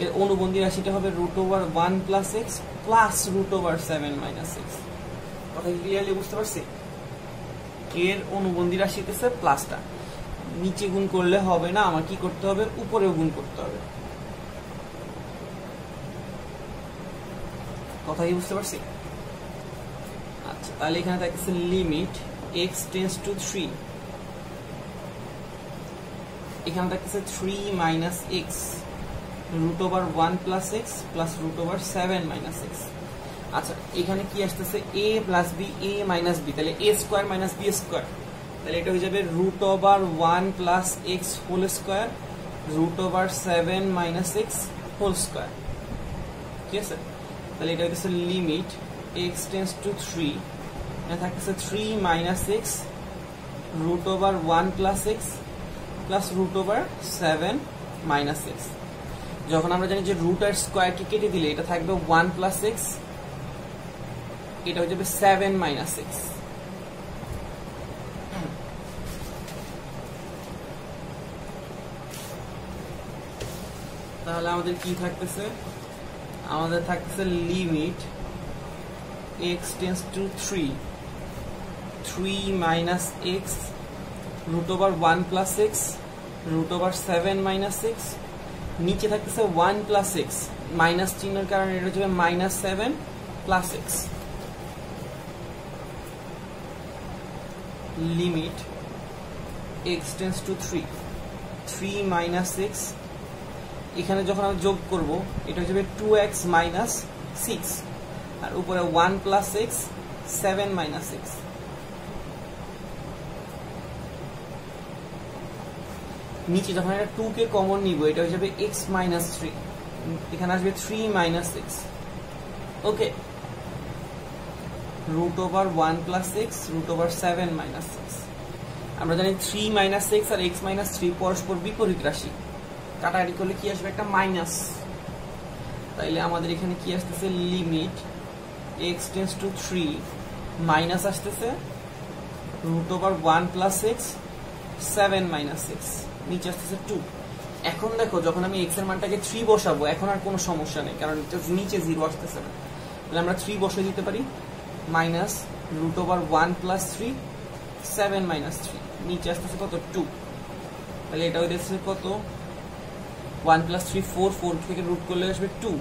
এর অনুবন্ধী রাশিটা হবে রুট ওভার 1 প্লাস x প্লাস রুট ওভার 7 মাইনাস x। কথা ক্লিয়ারলি বুঝতে পারছি? এর অনুবন্ধী রাশি হচ্ছে প্লাসটা, নিচে গুণ করলে হবে না, আমার কি করতে হবে, উপরেও গুণ করতে হবে। কথা কি বুঝতে পারছি? আচ্ছা, তাহলে এখানে থাকছে লিমিট x টেন্ডস টু 3, এখানে থাকছে 3 minus x root over 1 plus x প্লাস রুট ওভার 7 মাইনাস x। আচ্ছা, এখানে কি আসতেছে a plus b, a minus b, তাহলে a square minus b square, তাহলে এটা হয়ে যাবে root over 1 plus x whole square root over 7 minus x whole square. ঠিক আছে, তাহলে এটা হচ্ছে লিমিট x টেন্ডস টু 3, এটা থাকছে 3 minus x root over 1 plus x প্লাস রুট ওভার 7 মাইনাস x। যখন আমরা জানি যে রুট আর স্কোয়ার কে কেটে দিলে এটা থাকবে 1 প্লাস এক্স, এটা হয়ে যাবে 7 মাইনাস এক্স। তাহলে আমাদের কি থাকতেছে, আমাদের থাকতেছে limit x tends to 3 minus x root over 1 plus x root over 7 minus x, নিচে থাকতেছে 1 প্লাস এক্স, মাইনাস চিহ্নের কারণে এটা হচ্ছে minus 7 plus x. Limit x tends to 3 minus x, এখানে যখন আমি যোগ করব এটা হচ্ছে 2x মাইনাস 6 আর উপরে 1 প্লাস এক্স 7 মাইনাস এক্স। নিচে যখন এটা 2 কে কমন নিব এটা হয়ে যাবে x মাইনাস 3, এখানে আসবে 3 minus X. Okay, root over 1 plus x root over 7 minus X. আমরা জানি 3 মাইনাস এক্স আর x মাইনাস 3 পরস্পর বিপরীত রাশি, কাটাকাটি করলে কি আসবে, একটা মাইনাস। তাইলে আমাদের এখানে কি আসতেছে, limit x tends to 3 minus আসতেছে root over 1 plus X 7 minus x, নিচে আসতেছে 2। এখন দেখো যখন আমি x এর মানটাকে 3 বসাবো এখন আর কোনো সমস্যা নেই, কারণ নিচে 0 আসতেছে না। তাহলে আমরা 3 বসে দিতে পারি, minus root over 1 plus 3 7 minus 3, নিচে আসতেছে কত, 2। তাহলে এটা হয়ে যাচ্ছে কত, 1 প্লাস 3 4 থেকে রুট করলে আসবে 2,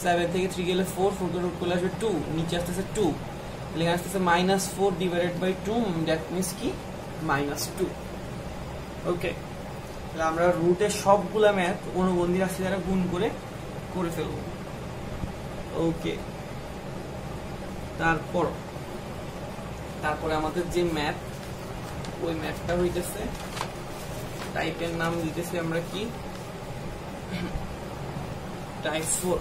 7 থেকে 3 গেলে 4 থেকে রুট করলে আসবে 2, নিচে আসতেছে 2। তাহলে এখানে আসতেছে minus 4 divided by 2, that means কি, মাইনাস 2। ওকে, তাহলে আমরা রুটের সবগুলা ম্যাথ অনুবন্ধী রাশি দ্বারা গুণ করে ফেলব। ওকে, তারপরে আমাদের যে ম্যাথ, ওই ম্যাথটা হইতেছে, টাইপের নাম দিতেছি আমরা কি, টাইপ 4।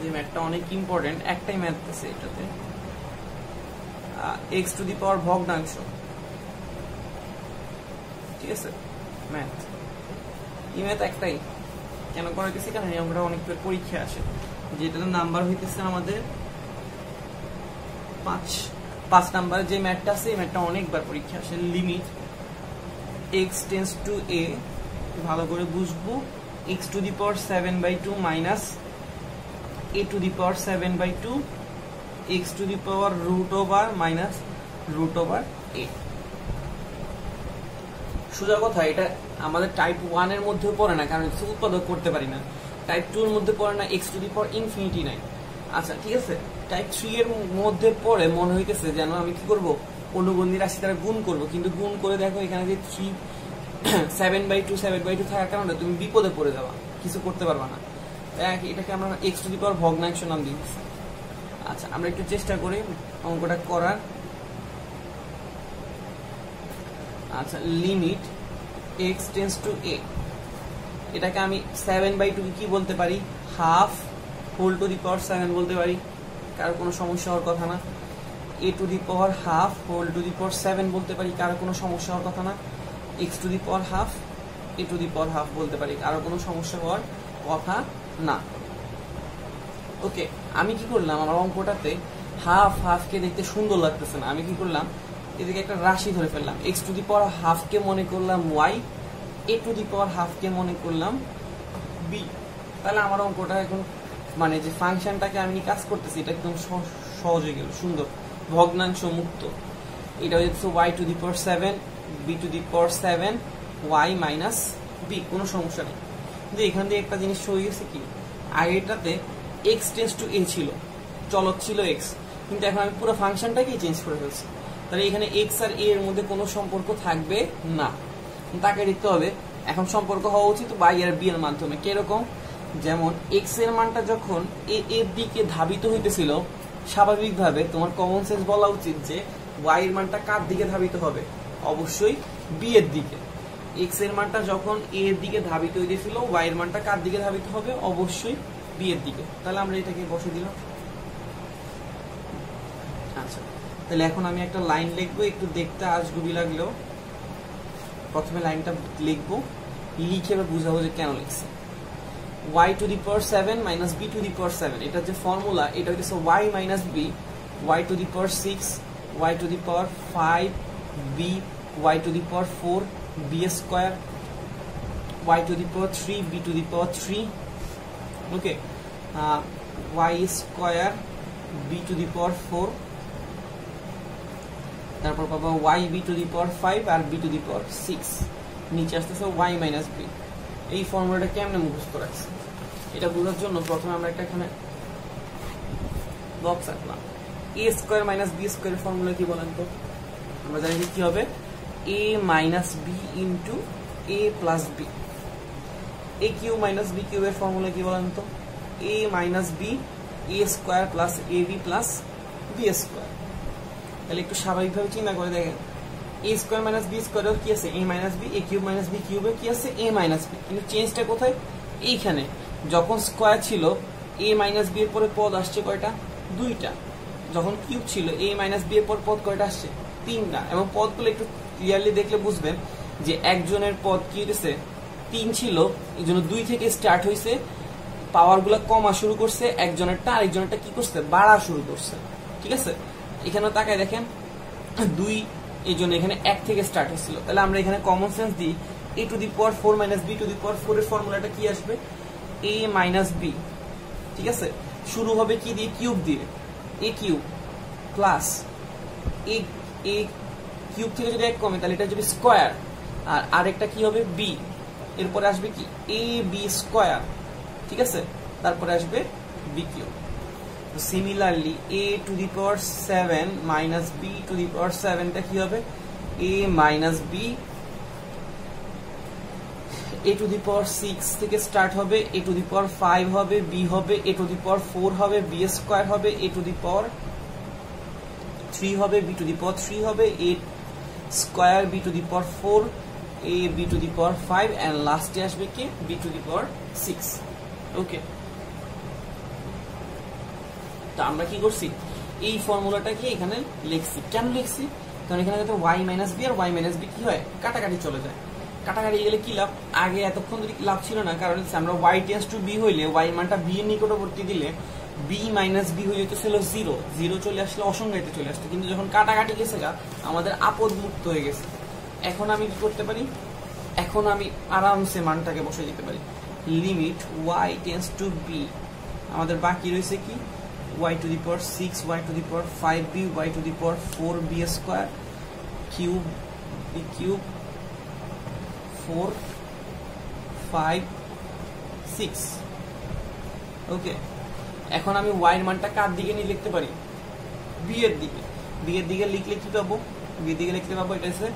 যে ম্যাথটা অনেক ইম্পর্টেন্ট, একটাই ম্যাথ আছে এটাতে, x টু দি পাওয়ার ভগ্নাংশ। ঠিক আছে, ম্যাথ, এই ম্যাথ একটাই। কেন করাইতেছি, কারণ আমরা অনেক পরীক্ষা আসে, যেটার নাম্বার হইতেছে আমাদের 5 নাম্বার যে ম্যাথটা আছে, এই ম্যাথটা অনেকবার পরীক্ষা আসে। Limit x tends to a, ভালো করে বুঝবো, x to the power 7/2 minus a to the power 7/2 x to the power root over minus root over a। সোজা কথা, এটা আমাদের টাইপ 1 এর মধ্যে পড়ে না, কারণ উৎপাদক করতে পারি না। টাইপ 2 এর মধ্যে পড়ে না, x to the power infinity নাই। আচ্ছা ঠিক আছে, টাইপ 3 এর মধ্যে পড়ে মনে হইতেছে যেন আমি কি করব, অনুবন্ধী রাশি দ্বারা গুণ করব, কিন্তু গুণ করে দেখো এখানে যে 7/2 থাকার কারণে তুমি বিপদে পড়ে যাবা, কিছু করতে পারবা না। এটাকে আমরা x টু দি পাওয়ার ভগ্নাংশ নাম দিয়েছি। আচ্ছা, আমরা একটু চেষ্টা করি অঙ্কটা করার। আচ্ছা, limit x tends to a, এটাকে আমি 7/2 কি বলতে পারি, half whole to the power 7 বলতে পারি, কারো কোনো সমস্যা হওয়ার কথা না। a to the power half whole to the power 7 বলতে পারি, কারো কোনো সমস্যা হওয়ার কথা না। x to the power half a to the power half বলতে পারি, কারো কোনো সমস্যা হওয়ার কথা না। ওকে, আমি কি করলাম, আমার অঙ্কটাতে হাফকে দেখতে সুন্দর লাগতেছে না, আমি কি করলাম, এদিকে একটা রাশি ধরে ফেললাম, x টু দি পাওয়ার হাফকে মনে করলাম y, a টু দি পাওয়ার হাফকে মনে করলাম b। তাহলে আমার অঙ্কটা এখন মানে যে ফাংশনটাকে আমি কাজ করতেছি এটা একদম সহজ হয়ে গেল, সুন্দর, ভগ্নাংশ মুক্ত। এটা হচ্ছে y two the power 7 b two the power 7 y minus b, কোনো সমস্যা নেই। কিন্তু এখান দিয়ে একটা জিনিস হয়ে গেছে কি, আগেটাতে x টেন্ডস টু a ছিল, চলক ছিল x, কিন্তু এখন আমি পুরো ফাংশনটাকেই চেঞ্জ করে ফেলছি। তাহলে এখানে x আর a এর মধ্যে কোনো সম্পর্ক থাকবে না, তাকে দেখতে হবে এখন সম্পর্ক হওয়া উচিত y আর b এর মাধ্যমে। কিরকম, যেমন x এর মানটা যখন a এর দিকে ধাবিত হইতেছিল, স্বাভাবিকভাবে তোমার কমন সেন্স বলা উচিত যে y এর মানটা কার দিকে ধাবিত হবে, অবশ্যই b এর দিকে। x এর মানটা যখন a এর দিকে ধাবিত হইতেছিল, y এর মানটা কার দিকে ধাবিত হবে, অবশ্যই b এর দিকে। তাহলে আমরা এটাকে বসে দিলাম। আচ্ছা, তাহলে এখন আমি একটা লাইন লিখবো, একটু দেখতে আজগুবি লাগলেও প্রথমে লাইনটা লিখবো, লিখে বুঝাবো যে কেন লিখছি। y to the power 7 minus b to the power 7 এটা যে ফর্মুলা এটা হচ্ছে y minus b y to the power 6 y to the power 5 b y to the power 4 b square y to the power 3 b to the power 3 okay y square b to the power 4 তারপর পাবো y b to the power 5 R b to the power 6 নিচে আসতেছে y minus b এই ফর্মুলাটা কেমনে মুখস্থ রাখছি এটা বোঝার জন্য প্রথমে আমরা একটা এখানে বক্স আঁকলাম a স্কয়ার মাইনাস b স্কয়ারের ফর্মুলা কি বলেন তো আমরা জানি কি হবে a minus b into a plus b a cube minus b কিউবের ফর্মুলা কি বলেন তো a minus b a square plus ab plus b square তাহলে একটু স্বাভাবিকভাবে চিন্তা করে দেখেন a স্কয়ার মাইনাস b স্কয়ারের কি আছে a minus b a cube minus b কিউবে কি আছে a minus b কিন্তু চেঞ্জটা কোথায় এইখানে যখন স্কয়ার ছিল a minus b এর পরে পদ আসছে কয়টা দুইটা যখন কিউব ছিল a minus b এর পর পদ কয়টা আসছে তিনটা এবং পদগুলো একটু ক্লিয়ারলি দেখলে বুঝবেন যে একজনের পদ কি হইছে 3 ছিল এইজন্য 2 থেকে স্টার্ট হইছে পাওয়ারগুলো কমা শুরু করছে একজনেরটা আরেকজনেরটা কি করছে বাড়া শুরু করছে ঠিক আছে এখানে তাকায় দেখেন 2 এইজন্য এখানে 1 থেকে স্টার্ট হয়েছিল তাহলে আমরা এখানে কমন সেন্স দিই a to the power 4 minus b to the power 4 এর ফর্মুলাটা কি আসবে a minus b ঠিক আছে শুরু হবে কি দিয়ে কিউব দিয়ে a cube plus a cube থেকে যদি 1 কমে তাহলে এটা হবে স্কয়ার আর আরেকটা কি হবে b এরপর আসবে কি a b স্কয়ার ঠিক আছে তারপরে আসবে b cube similarly a to the power 7 minus b to the power 7 টা কি হবে a minus b a to the power 6 থেকে স্টার্ট হবে a to the power 5 হবে b হবে a to the power 4 হবে b স্কয়ার হবে a to the power 3 হবে b to the power 3 হবে a square b to the power 4 a b to the power 5 and লাস্টে আসবে কি b to the power 6 ওকে তো আমরা কি করছি এই ফর্মুলাটাকে এখানে লিখছি কেন লিখছি কারণ এখানে যত y minus b আর y minus b কি হয় কাটাকাটি চলে যায় কাটাকাটি গেলে কি লাভ আগে এতক্ষণ ধরে লাভ ছিল না কারণ আমরা y টেন্ডস টু b হইলে y মানটা b এর নিকটবর্তী দিলে b minus b হয়ে যেতেছিল 0 0 চলে আসলে অসংজ্ঞায়িত চলে আসতো কিন্তু যখন কাটাকাটি গেছে আমাদের আপদ মুক্ত হয়ে গেছে এখন আমি কি করতে পারি এখন আমি আরামসে মানটাকে বসিয়ে দিতে পারি limit y tends to b আমাদের বাকি রয়েছে কি y to the power 6 y to the power 5b y to the power 4b square cube b cube 4 5 6 ওকে এখন আমি y এর মানটা কার দিকে নিয়ে লিখতে পারি b এর দিকে লিখলে কি পাবো b এর দিকে লিখতে পাবো এটা হচ্ছে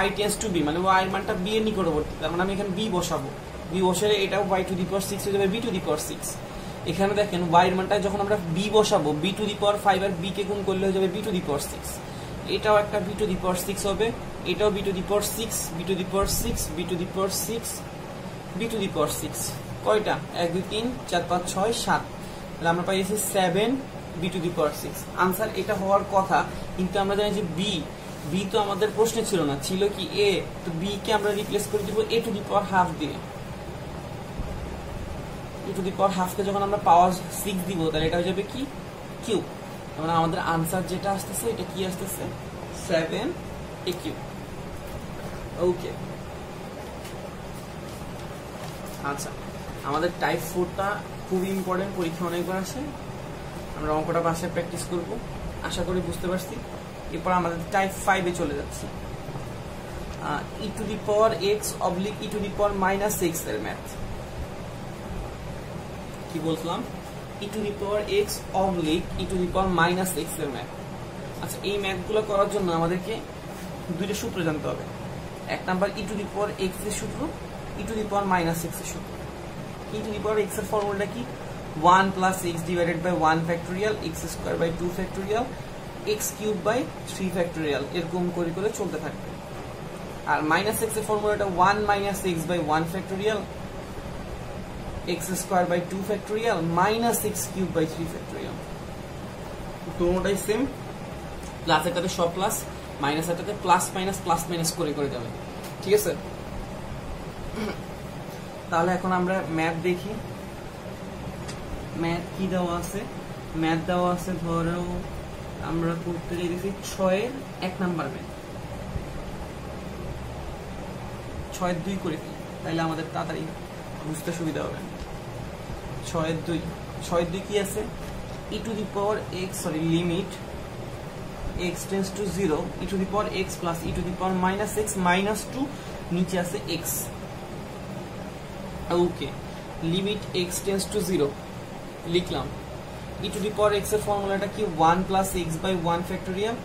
y tends to b মানে y এর মানটা b এর নিকটবর্তী তার মানে আমি এখানে b বসাবো b বসালে এটাও y to the power 6 হয়ে যাবে b to the power 6 এখানে দেখেন y এর মানটা যখন আমরা b বসাবো b to the power 5 R b কে গুণ করলে হয়ে যাবে b to the power 6 এটাও একটা b to the power 6 হবে এটাও b to the power 6 b to the power 6 b to the power 6 b to the power 6 কয়টা 1 2 3 4 5 6 7 তাহলে আমরা পাইছি 7 b to the power 6 answer এটা হওয়ার কথা কিন্তু আমরা জানি যে b তো আমাদের প্রশ্নে ছিল না ছিল কি a তো b কে আমরা রিপ্লেস করে দিব a to the power half দিয়ে e to the power half কে যখন আমরা পাওয়ার 6 দিব তাহলে এটা হয়ে যাবে কি কিউব মানে আমাদের आंसर যেটা আসছে এটা কি আসছে 7 a কিউব ওকে আচ্ছা আমাদের টাইপ 4 টা খুব ইম্পর্টেন্ট পরীক্ষা অনেকবার আসে আমরা অঙ্কটা বাসায় প্র্যাকটিস করব আশা করি বুঝতে পারছি এরপর আমাদের টাইপ 5 এ চলে যাচ্ছি e to the power x oblique e to the power minus x এর ম্যাথ কি বললাম e to the power x oblique e to the power minus x এর ম্যাথ আচ্ছা এই ম্যাথগুলো করার জন্য আমাদেরকে দুইটা সূত্র জানতে হবে এক number e to the power x এর সূত্র e to the power minus x এর সূত্র e to the power x এর ফর্মুলাটা কি 1 plus x divided by 1 factorial x square by 2 factorial x cube by 3 factorial এরকম করে করে চলতে থাকবে আর minus x এর ফর্মুলাটা 1 minus x by 1 factorial x square by 2 factorial minus x cube by 3 factorial দুটোটাই সেম প্লাস এটাতে সব প্লাস মাইনাস এটাতে প্লাস মাইনাস করে করে যাবে ঠিক আছে তাহলে এখন আমরা ম্যাথ দেখি। ম্যাথ কি দেওয়া আছে? ম্যাথ দেওয়া আছে, ধরো আমরা করতে চাইছি 6 এর 1 নাম্বার ম্যাথ, 6 এর 2 করে ফেলি, তাইলে আমাদের তাড়াতাড়ি বুঝতে সুবিধা হবে। 6 এর 2 কি আছে? e to the power x, sorry, limit x tends to 0 e to the power x plus e to the power minus x minus 2, নিচে আছে x। Okay, limit x tends to 0 লিখলাম। e to the power x এর ফর্মুলাটা কি? 1 plus x by 1 factorial,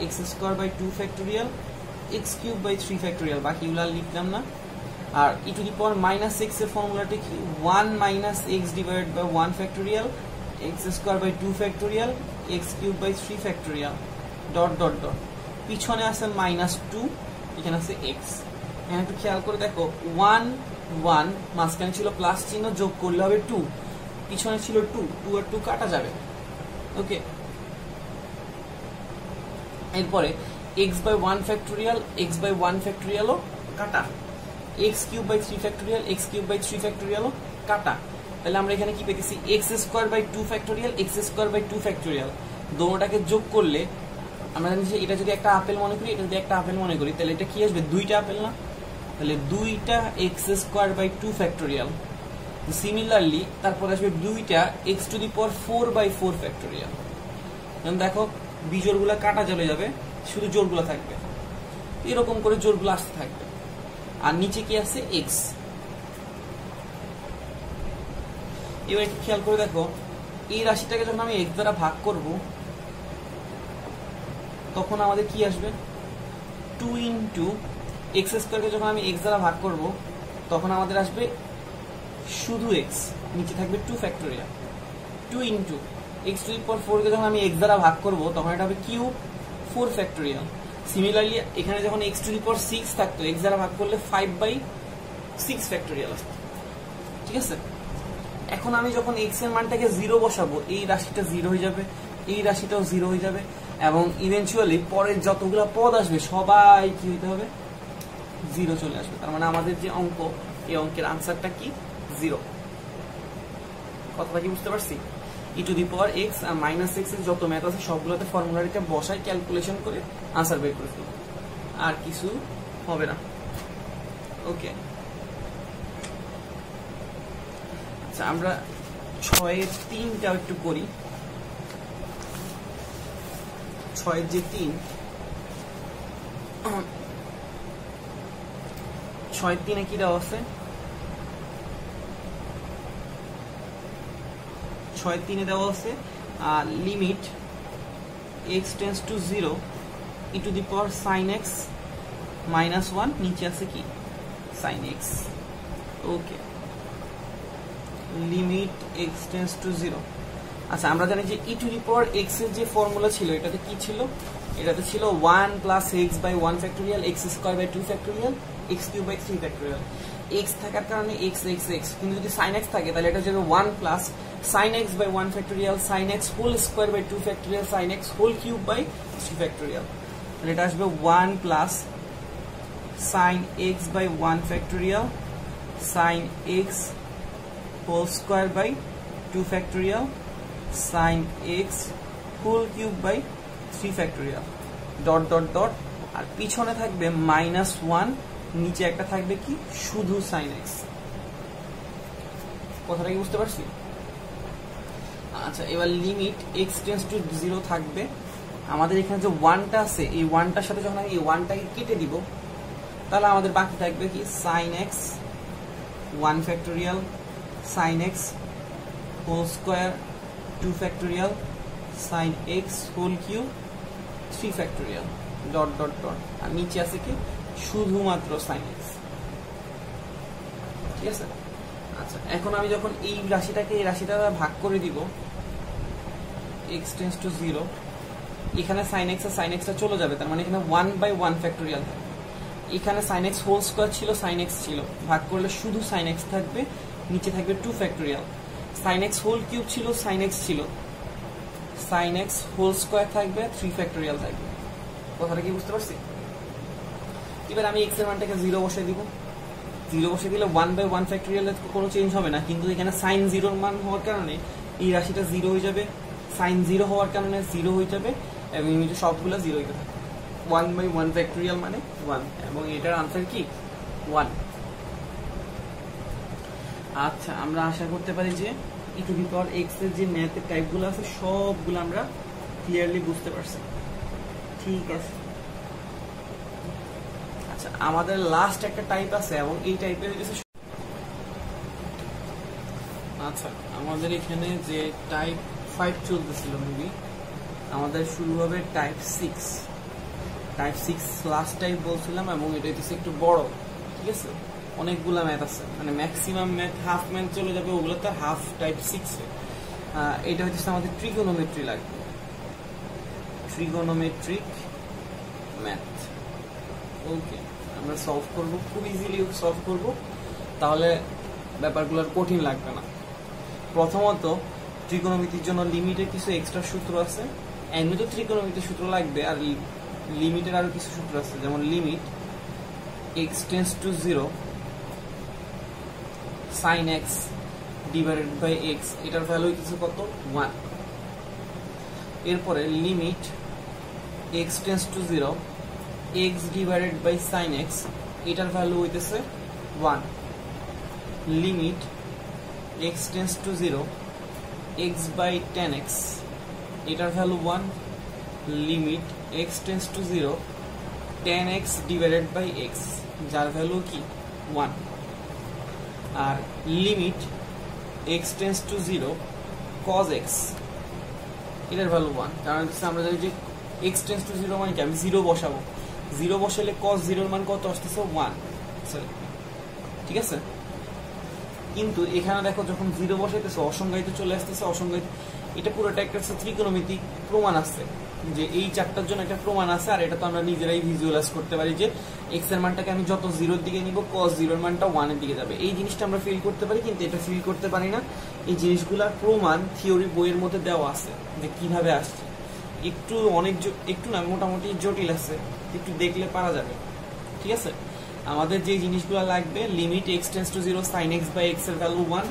x square by 2 factorial, x cube by 3 factorial, বাকিগুলো লিখলাম না। আর e to the power minus x এর ফর্মুলাটা কি? 1 minus x divided by 1 factorial, x square by 2 factorial, x cube by 3 factorial, dot dot dot. পিছনে আছে minus 2, এখানে আছে x। এখানে একটু খেয়াল করে দেখো, 1 1 মাঝখানে ছিল প্লাস চিহ্ন, যোগ করলে হবে 2, পিছনে ছিল 2, 2 আর 2 কাটা যাবে। ওকে, এরপরে x by 1 factorial, x by 1 ফ্যাক্টোরিয়ালও কাটা, x cube by 3 factorial, x cube by 3 ফ্যাক্টোরিয়ালও কাটা। তাহলে আমরা এখানে কি পেতেছি? x square by 2 factorial, x square by 2 factorial, দুটোটাকে যোগ করলে আমরা জানি যে এটা যদি একটা আপেল মনে করি, এটা যদি একটা আপেল মনে করি, তাহলে এটা কি আসবে? 2টা আপেল না? তাহলে 2টা x square by 2 factorial. Similarly তারপর আসবে 2টা x to the power 4 by 4 factorial. এখন দেখো বিজোড়গুলো কাটা চলে যাবে, শুধু জোড়গুলো থাকবে, এরকম করে জোড়গুলো আসতে থাকবে। আর নিচে কি আছে? x। এবার একটু খেয়াল করে দেখো, এই রাশিটাকে যখন আমি x দ্বারা ভাগ করব, তখন আমাদের কি আসবে? 2 ইন্টু x স্কয়ারকে যখন আমি x দ্বারা ভাগ করব, তখন আমাদের আসবে শুধু x, নিচে থাকবে 2 factorial. 2 into x to the power 4 কে যখন আমি x দ্বারা ভাগ করব, তখন এটা হবে কিউব 4 ফ্যাক্টোরিয়াল। সিমিলারলি এখানে যখন x টু দি পাওয়ার 6 থাকতো, x দ্বারা ভাগ করলে 5 বাই 6 ফ্যাক্টোরিয়াল আসতো। ঠিক আছে, এখন আমি যখন x এর মানটাকে 0 বসাবো, এই রাশিটা 0 হয়ে যাবে, এই রাশিটাও 0 হয়ে যাবে, এবং ইভেনচুয়ালি পরের যতগুলো পদ আসবে সবাই কি হইতে হবে? 0 চলে আসবে। তার মানে আমাদের যে অঙ্ক, এই অঙ্কের আনসারটা কি? 0। কথাটা কি বুঝতে পারছি? e to the power x আর মাইনাস x এর যত ম্যাথ আছে সবগুলোতে ফর্মুলাটা বসাই, ক্যালকুলেশন করে আনসার বের করে ফেলবো, আর কিছু হবে না। ওকে, আচ্ছা আমরা 6 এর 3টা একটু করি। 6 এর যে 3, 6 এর 3-এ কি দেওয়া আছে? 6 এর 3-এ দেওয়া আছে limit x tends to 0 e to the power sin x minus 1, নিচে আছে কি? sin x। Okay, limit x tends to 0। আচ্ছা, আমরা জানি যে e to the power x এর যে ফর্মুলা ছিল, এটাতে কি ছিল? এটাতে ছিল 1 plus x by 1 factorial, x square by 2 factorial, x cube by 3 factorial. x থাকার কারণে x x x, কিন্তু যদি sin x থাকে তাহলে এটা যাবে 1 plus sin x by 1 factorial, sin x whole square by 2 factorial, sin x whole cube by 3 factorial. তাহলে এটা আসবে 1 plus sin x by 1 factorial, sin x whole square by 2 factorial, sin x whole cube by 3 factorial, dot dot dot. আর পিছনে থাকবে minus 1, নিচে একটা থাকবে কি? শুধু sin x। কথাটা কি বুঝতে পারছি? আচ্ছা, এবার লিমিট x টেন্ডস টু 0 থাকবে। আমাদের এখানে যে 1টা আছে, এই 1টার সাথে যখন আমি এই 1টাকে কেটে দিব, তাহলে আমাদের বাকি থাকবে কি? sin x 1 factorial, sin x whole square 2 factorial, sin x whole cube 3 factorial, dot dot dot. আর নিচে আছে কি? শুধুমাত্র sin x। ঠিক আছে, আচ্ছা এখন আমি যখন এই রাশিটাকে এই রাশিটা ভাগ করে দিব, x টেন্ডস টু 0, এখানে sin x আর sin x টা চলে যাবে, তার মানে এখানে 1 বাই 1 ফ্যাক্টোরিয়াল থাকবে। এখানে sin x হোল স্কয়ার ছিল, sin x ছিল, ভাগ করলে শুধু sin x থাকবে, নিচে থাকবে 2 factorial. sin x whole cube ছিল, sin x ছিল, sin x হোল স্কয়ার থাকবে, 3 ফ্যাক্টোরিয়াল থাকবে। কথাটা কি বুঝতে পারছি? এবার আমি x এর মানটাকে 0 বসাই দিব, জিরো বসে দিলে 1/1 ফ্যাক্টোরিয়াল কোনো চেঞ্জ হবে না, কিন্তু এখানে সাইন জিরোর মান হওয়ার কারণে এই রাশিটা জিরো হয়ে যাবে, সাইন জিরো হওয়ার কারণে জিরো হয়ে যাবে, এবং সবগুলো জিরো হয়ে যাবে। 1/1 ফ্যাক্টোরিয়াল মানে 1, এবং এটার আনসার কি 1। আচ্ছা, আমরা আশা করতে পারি যে e⁴x এর যে ম্যাথের টাইপগুলো আছে সবগুলো আমরা ক্লিয়ারলি বুঝতে পারছি। ঠিক আছে, আচ্ছা আমাদের লাস্ট একটা টাইপ আছে, এবং এই টাইপের আচ্ছা আমাদের এখানে যে টাইপ 5 চলতেছিল মুভি, আমাদের শুরু হবে টাইপ 6। টাইপ 6 লাস্ট টাইপ বলছিলাম, এবং এটা হচ্ছে একটু বড়। ঠিক আছে, অনেকগুলা ম্যাথ আছে, মানে ম্যাক্সিমাম ম্যাথ হাফ ম্যাথ চলে যাবে, ওগুলো তো হাফ টাইপ 6 এ। এটা হচ্ছে আমাদের ট্রিগোনোমেট্রি লাগবে, ট্রিগোনোমেট্রিক ম্যাথ। ওকে, আমরা সলভ করব, খুব ইজিলি সলভ করব, তাহলে ব্যাপারগুলোর কঠিন লাগবে না। প্রথমত ত্রিকোণমিতির জন্য লিমিটের কিছু এক্সট্রা সূত্র আছে, এমনিতে ত্রিকোণমিতির সূত্র লাগবে, আর লিমিটের আরো কিছু সূত্র আছে, যেমন limit x tends to 0 sin x divided by x, এটার ভ্যালু কিছু কত 1। এরপরে limit x tends to 0 x divided by sin x, এটার ভ্যালু হইতেছে 1। Limit x tends to 0 x by tan x, এটার value 1। Limit x tends to 0 tan x divided by x, যার value কি 1। আর limit x tends to 0 cos x, এটার value 1, কারণ আমরা জানি যে x টেন্ডস টু 0 মানে কি, আমি 0 বসাবো, 0 বসালে cos 0 এর মান কত আসতেছে 1। ঠিক আছে, কিন্তু এখানে দেখো যখন 0 বসাইতেছে অসংজ্ঞায়িত চলে আসতেছে, অসংজ্ঞায়িত, এটা পুরোটা একটা ত্রিকোণমিতিক প্রমাণ আছে, যে এই চারটার জন্য একটা প্রমাণ আছে, আর এটা তো আমরা নিজেরাই ভিজুয়ালাইজ করতে পারি যে x এর মানটাকে আমি যত 0 এর দিকে নিব cos 0 এর মানটা 1 এর দিকে যাবে, এই জিনিসটা আমরা ফিল করতে পারি, কিন্তু এটা ফিল করতে পারি না। এই জিনিসগুলোর প্রমাণ থিওরি বইয়ের মধ্যে দেওয়া আছে যে কিভাবে আসছে, একটু না মোটামুটি জটিল আছে, একটু দেখলে পারা যাবে। ঠিক আছে, আমাদের যে জিনিসগুলো লাগবে, limit x tends to 0 sin x by x এর value 1,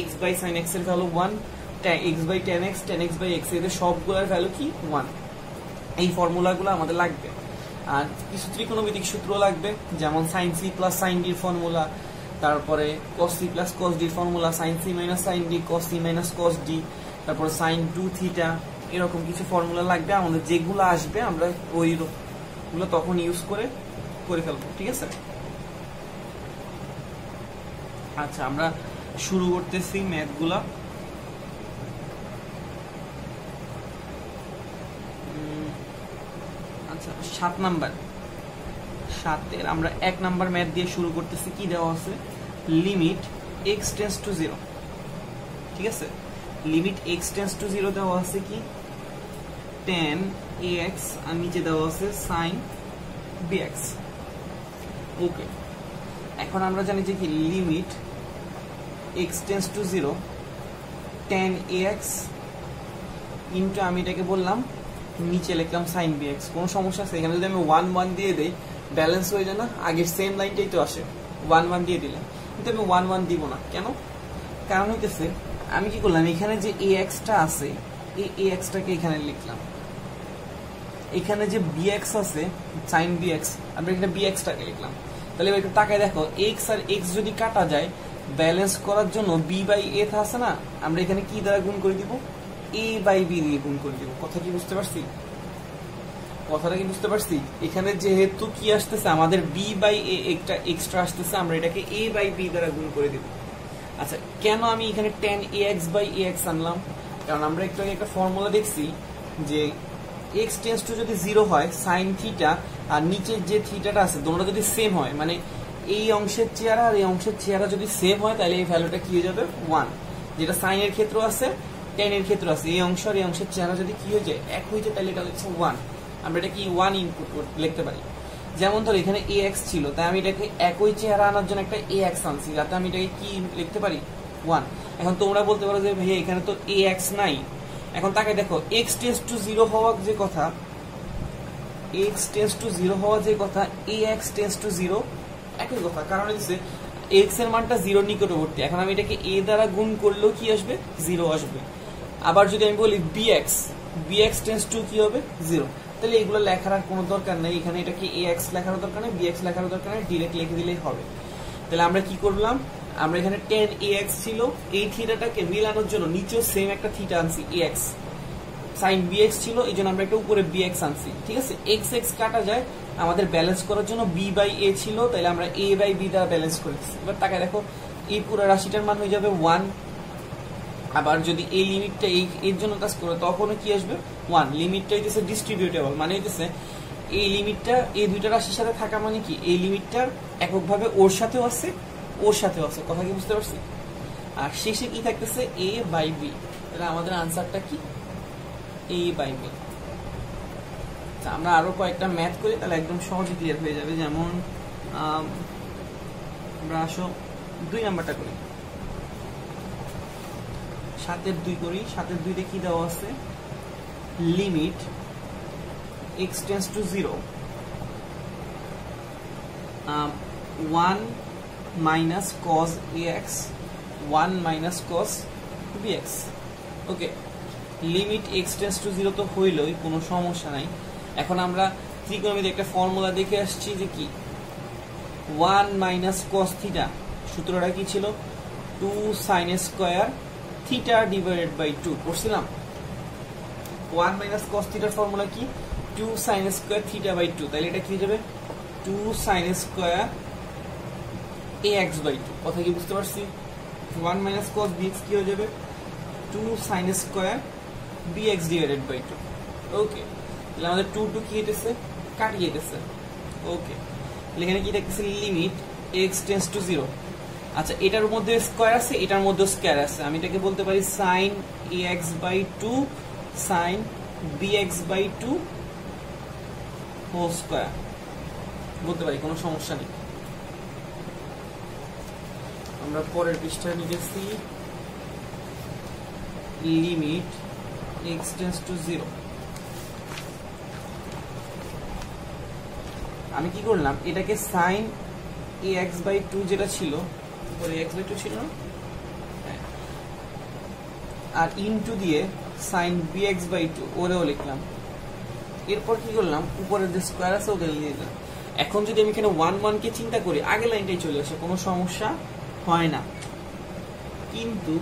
x by sin x এর value 1, x by tan x by x, এদের সবগুলোর ভ্যালু কি 1। এই ফর্মুলাগুলো আমাদের লাগবে। আর কিছু ত্রিকোণমিতিক সূত্র লাগবে, যেমন sin c plus sin d এর ফর্মুলা, তারপরে cos c plus cos d এর formula, sin c minus sin d, cos c minus cos d, তারপরে sin 2 থিটা, এরকম কিছু ফর্মুলা লাগবে। আমাদের যেগুলো আসবে আমরা ওইগুলো তখন ইউজ করে ফেলবো। ঠিক আছে, আচ্ছা আমরা শুরু করতেছি ম্যাথগুলা। আচ্ছা 7 নাম্বার, 7 আমরা 1 নাম্বার ম্যাথ দিয়ে শুরু করতেছি। কি দেওয়া আছে, লিমিট x টেন্ডস টু 0। ঠিক আছে, লিমিট x টেন্ডস টু 0 দেওয়া আছে কি tan ax, আর নিচে দেওয়া আছে sin bx। ওকে, এখন আমরা জানি যে কি limit x tends to 0 tan ax into, আমি এটাকে বললাম নিচে লিখলাম sin bx। কোনো সমস্যা আছে? এখানে যদি আমি 1 1 দিয়ে দেই ব্যালেন্স হয়ে যায় না, আগের সেম লাইনটাই তো আসে, 1 1 দিয়ে দিলাম, কিন্তু আমি 1 1 দিব না। কেন? কারণ হইতেছে আমি কি করলাম, এখানে যে ax টা আছে এই ax টাকে এখানে লিখলাম, এখানে যে bx আছে sin bx, আমরা এখানে bx টাকে লিখলাম। তাহলে একটু তাকায় দেখো, x আর x যদি কাটা যায়, ব্যালেন্স করার জন্য b বাই a আছে না, আমরা এখানে কি দ্বারা গুণ করে দিব, a বাই b দিয়ে গুণ করে দিব। কথা কি বুঝতে পারছি? কথাটা কি বুঝতে পারছি? এখানে যেহেতু কি আসতেছে, আমাদের b বাই a একটা এক্সট্রা আসতেছে, আমরা এটাকে a বাই b দ্বারা গুণ করে দিব। আচ্ছা, কেন আমি এখানে tan ax বাই ax আনলাম? কারণ আমরা একটু আগে একটা ফর্মুলা দেখছি যে x টেন্ডস টু যদি 0 হয় sin থিটা, আর নিচের যে থিটাটা আছে দুটোটা যদি সেম হয়, মানে এই অংশের চেহারা আর এই অংশের চেহারা যদি সেম হয়, তাহলে এই ভ্যালুটা কি হয়ে যাবে 1। যেটা sin এর ক্ষেত্র আছে, tan এর ক্ষেত্র আছে, এই অংশ আর এই অংশের চেহারা যদি কি হয়ে যায়, এক হয়ে যায়, তাহলে এটা হচ্ছে 1। আমরা এটা কি 1 ইনপুট লিখতে পারি। যেমন ধর এখানে ax ছিল, তাই আমি এটাকে একই চেহারা আনার জন্য একটা ax আনছি, যাতে আমি এটাকে কি লিখতে পারি 1। এখন তোমরা বলতে পারো যে ভাই এখানে তো ax নাই। এখন তাকে দেখো, x টেন্ডস টু 0 হওয়ার যে কথা, x টেন্ডস টু 0 হওয়ার যে কথা, ax টেন্ডস টু 0 একই কথা। কারণ হচ্ছে এক্স এর মানটা 0 নিকটবর্তী। এখন আমি এটাকে a দ্বারা গুণ করলেও কি আসবে, 0 আসবে। আবার যদি আমি বলি bx টেন্ডস টু কি হবে, 0। তাহলে এগুলো লেখার আর কোনো দরকার নাই, এখানে এটাকে ax লেখার দরকার নাই, bx লেখার দরকার নাই, ডিরেক্ট লিখে দিলেই হবে। তাহলে আমরা কি করলাম, আমরা এখানে tan ax ছিল, এই থিটাটাকে মিলানোর জন্য নিচেও সেম একটা থিটা আনছি ax, sin bx ছিল, এই জন্য আমরা একটা উপরে bx আনছি, ঠিক আছে। x x কাটা যায়, আমাদের ব্যালেন্স করার জন্য b বাই a ছিল, তাহলে আমরা a বাই b দ্বারা ব্যালেন্স করেছি। এবার তাকায় দেখো, এই পুরো রাশিটার মান হয়ে যাবে 1। আবার যদি এই লিমিটটা এর জন্য কাজ করে তখনও কি আসবে, 1। লিমিটটা হইতেছে ডিস্ট্রিবিউটেবল, মানে হইতেছে এই লিমিটটা এই দুইটা রাশির সাথে থাকা মানে কি, এই লিমিটটার এককভাবে ওর সাথেও আছে, ওর সাথেও আছে, কথা কি বুঝতে পারছি। আর শেষে কি থাকতেছে, a বাই b। তাহলে আমাদের আনসারটা কি, a বাই b। আমরা আরো কয়েকটা ম্যাথ করি, তাহলে একদম সহজে ক্লিয়ার হয়ে যাবে। যেমন আমরা আসো 2 নাম্বারটা করি, 7/2 করি। 7/2 কি দেওয়া আছে, limit x tends to 0 1 minus cos ax 1 minus cos bx। Okay, limit x tends to 0 তো হইলই, কোনো সমস্যা নাই। এখন আমরা ত্রিকোণমিতির একটা ফর্মুলা দেখে আসছি যে কি 1 মাইনাস cos থিটা, সূত্রটা কি ছিল, 2 sin square theta divided by 2 পড়ছিলাম। 1 মাইনাস cos থিটার ফর্মুলা কি, 2 sin স্কয়ার থিটা বাই 2। তাহলে এটা কি হয়ে যাবে, 2 sin স্কয়ার ax বাই 2, কথা কি বুঝতে পারছি। 1 মাইনাস cos bx কি হয়ে যাবে, 2 sin square bx divided by 2। Okay, তাহলে আমাদের 2 2 কি হইতেছে, কাটিয়ে যেতেছে। ওকে, তাহলে এখানে কি দেখতেছি, লিমিট x টেন্ডস টু 0। আচ্ছা, এটার মধ্যে স্কয়ার আছে, এটার মধ্যে স্কয়ার আছে, আমি এটাকে বলতে পারি sin ax by 2 sin bx by 2 whole square বলতে পারি, কোনো সমস্যা নেই। আমরা পরের পৃষ্ঠায় নিয়েছি লিমিট x টেন্ডস টু 0। আমি কি করলাম, এটাকে sin ax বাই 2 যেটা ছিল, ওই x বাই 2 ছিল না, আর ইনটু দিয়ে sin bx বাই 2 ওরেও লিখলাম। এরপর কি করলাম, উপরে যে স্কয়ার আছে ওকে নিয়ে দিলাম। এখন যদি আমি এখানে 1 1 কে চিন্তা করি, আগে লাইনটাই চলে আসে, কোনো সমস্যা হয় না। কিন্তু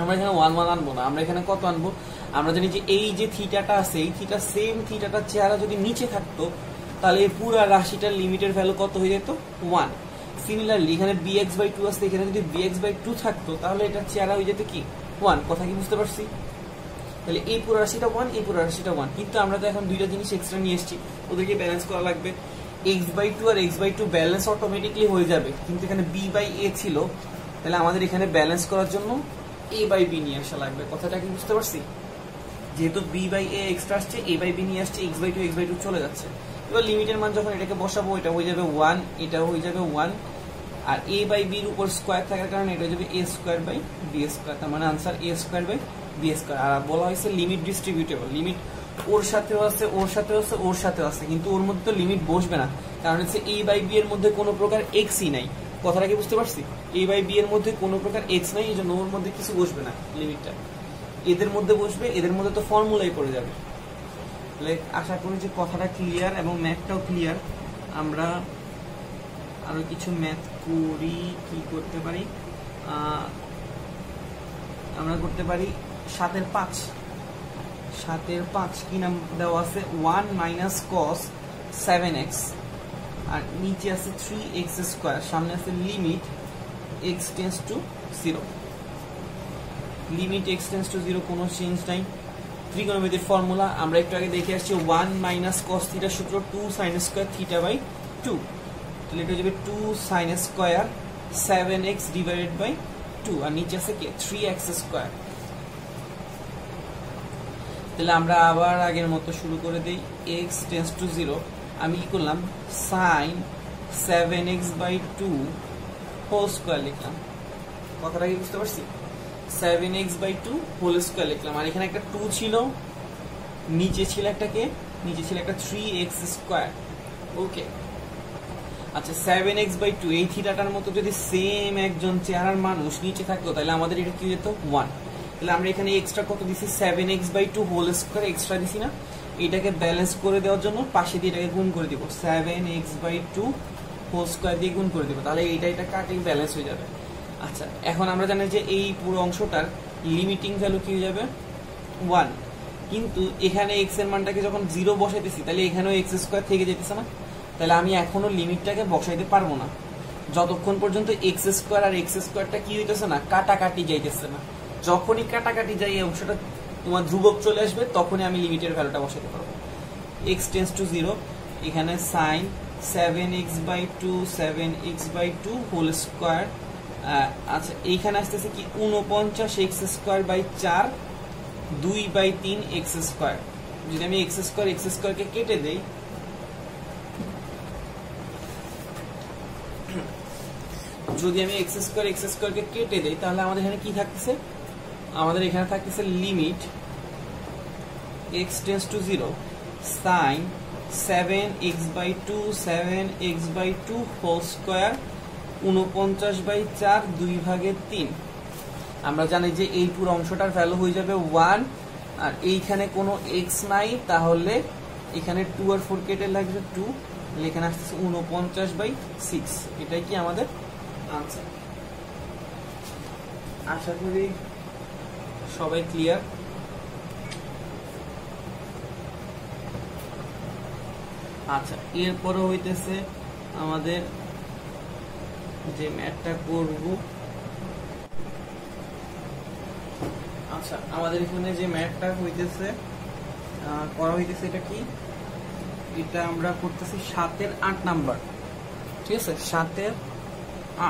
আমরা এখানে 1 1 আনবো না, আমরা এখানে কত আনবো, আমরা জানি যে এই যে থিটাটা আছে, এই থিটা সেম থিটাটার চেহারা যদি নিচে থাকতো, তাহলে এই পুরো রাশিটার লিমিটের ভ্যালু কত হয়ে যেত, 1। সিমিলারলি এখানে bx বাই 2 আছে, এখানে যদি bx বাই 2 থাকতো, তাহলে এটার চেহারা হয়ে যেত কি, 1, কথা কি বুঝতে পারছি। তাহলে এই পুরো রাশিটা 1, এই পুরো রাশিটা 1, কিন্তু আমরা তো এখন দুইটা জিনিস এক্সট্রা নিয়ে এসেছি, ওদেরকে ব্যালেন্স করা লাগবে। x বাই 2 আর x বাই 2 ব্যালেন্স অটোমেটিকলি হয়ে যাবে, কিন্তু এখানে b বাই a ছিল, তাহলে আমাদের এখানে ব্যালেন্স করার জন্য a বাই b নিয়ে আসা লাগবে, কথাটা কি বুঝতে পারছি। যেহেতু b বাই a এক্সট্রা আসছে, a বাই b নিয়ে আসছে, x বাই 2 চলে যাচ্ছে। এবার লিমিটের মান যখন এটাকে বসাবো, এটা হয়ে যাবে 1, এটাও হয়ে যাবে 1, আর a বাই b এর উপর স্কয়ার থাকার কারণে এটা হয়ে যাবে a square by b square, তার মানে answer a square by b square. আর বলা হয়েছে লিমিট ডিস্ট্রিবিউটেবল, লিমিট ওর সাথেও আছে, ওর সাথেও আছে, ওর সাথেও আছে, কিন্তু ওর মধ্যে তো লিমিট বসবে না, কারণ হচ্ছে a বাই b এর মধ্যে কোনো প্রকার x ই নাই, কথাটা কি বুঝতে পারছি। a বাই b এর মধ্যে কোনো প্রকার x নাই, এই জন্য ওর মধ্যে কিছু বসবে না, লিমিটটা এদের মধ্যে বসবে, এদের মধ্যে তো ফর্মুলাই পড়ে যাবে। তাহলে আশা করি যে কথাটা ক্লিয়ার এবং ম্যাথটাও ক্লিয়ার। আমরা আরো কিছু ম্যাথ করি, কি করতে পারি, আমরা করতে পারি 7/5। 7/5 কি নাম দেওয়া আছে, 1 মাইনাস cos 7x, আর নিচে আছে 3x স্কয়ার, সামনে আছে limit x tends to 0। Limit x tends to 0, কোনো চেঞ্জ নাই। ত্রিকোণমিতির ফর্মুলা আমরা একটু আগে দেখে আসছি, 1 মাইনাস cos থিটা সূত্র 2 sin স্কয়ার থিটা বাই 2, তাহলে এটা হয়ে যাবে 2 sin square 7x divided by 2, আর নিচে আছে কি 3x স্কয়ার। তাহলে আমরা আবার আগের মতো শুরু করে দেই, x টেন্ডস টু 0, আমি কি করলাম, sin 7x by 2 whole square লিখলাম, কথাটা কি বুঝতে পারছি। 7x বাই 2 হোল স্কয়ার লিখলাম, আর এখানে একটা 2 ছিল, নিচে ছিল একটা 3x স্কয়ার। ওকে, আচ্ছা 7x/2 এই থিটাটার মতো যদি সেম একজন চেহারার মানুষ নিচে থাকতো তাহলে আমাদের এটা কি হতো 1। তাহলে আমরা এখানে এক্সট্রা কত দিছি 7x/2 হোল স্কয়ার এক্সট্রা দিছি না, এটাকে ব্যালেন্স করে দেওয়ার জন্য পাশে দিয়ে এটাকে গুণ করে দিব 7x/2 হোল স্কয়ার দিয়ে গুণ করে দিব, তাহলে এটা কাটিং ব্যালেন্স হয়ে যাবে। আচ্ছা এখন আমরা জানি যে এই পুরো অংশটার লিমিটিং ভ্যালু কি হয়ে যাবে 1, কিন্তু এখানে x এর মানটাকে যখন 0 বসাইতেছি তাহলে এখানেও x স্কয়ার থেকে যেতেছে না, তাহলে আমি এখনো লিমিটটাকে বসাইতে পারবো না যতক্ষণ পর্যন্ত x স্কয়ার আর x স্কয়ারটা কি হইতেছে না, কাটাকাটি যাইতেছে না। যখনই কাটাকাটি যাই এই অংশটা তোমার ধ্রুবক চলে আসবে তখনই আমি লিমিটের ভ্যালুটা বসাতে পারবো। x টেন্ডস টু 0, এখানে sin 7x/2 হোল স্কয়ার। আচ্ছা এইখানে আসতেছে কি 49x square by 4 2/3 x square. যদি আমি x স্কয়ারকে কেটে দেই, x স্কয়ারকে কেটে দেই তাহলে আমাদের এখানে কি থাকতেছে, আমাদের এখানে থাকতেছে limit x tends to 0 sin 7x/2 whole square 49/4 2/3। আমরা জানি যে এই পুরো অংশটার ভ্যালু হয়ে যাবে 1, আর এইখানে কোনো x নাই তাহলে এখানে 2 আর 4 কেটে লাগবে 2, এখানে আসতেছে 49/6। এটাই কি আমাদের আনসার। আশা করি সবাই ক্লিয়ার। আচ্ছা এরপরে হইতেছে আমাদের যে ম্যাথটা করব, আচ্ছা আমাদের এখানে যে ম্যাথটা হইতেছে করা হইতেছে এটা কি, এটা আমরা করতেছি 7 এর 8 নাম্বার, ঠিক আছে 7 এর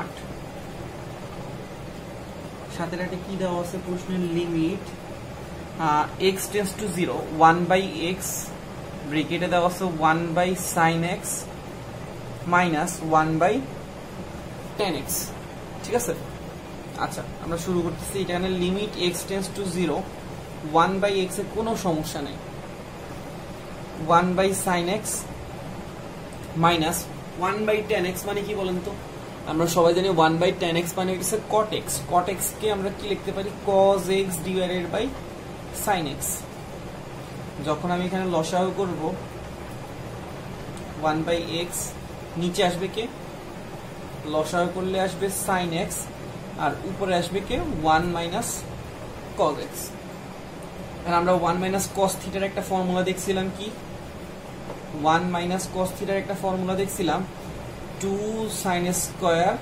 8। 7 এর 8 কি দেওয়া আছে প্রশ্নের, limit x tends to 0 1/x ব্র্যাকেটে দেওয়া আছে 1/sin x মাইনাস 1/10x, ঠিক আছে। আচ্ছা আমরা শুরু করতেছি, এখানে limit x tends to 0 1/x এর কোনো সমস্যা নেই, 1/sin x মাইনাস 1/10x মানে কি বলেন তো, আমরা সবাই জানি 1/10x মানে হচ্ছে cot x, cot x কে আমরা কি লিখতে পারি cos x divided by sin x। যখন আমি এখানে লসাগু করব 1/x নিচে আসবে কে, লসাগু করলে আসবে sin x আর উপরে আসবে কে 1 মাইনাস cos x। আর আমরা 1 মাইনাস cos থিটার একটা ফর্মুলা দেখছিলাম কি, 1 মাইনাস cos থিটার একটা ফর্মুলা দেখছিলাম 2 sin square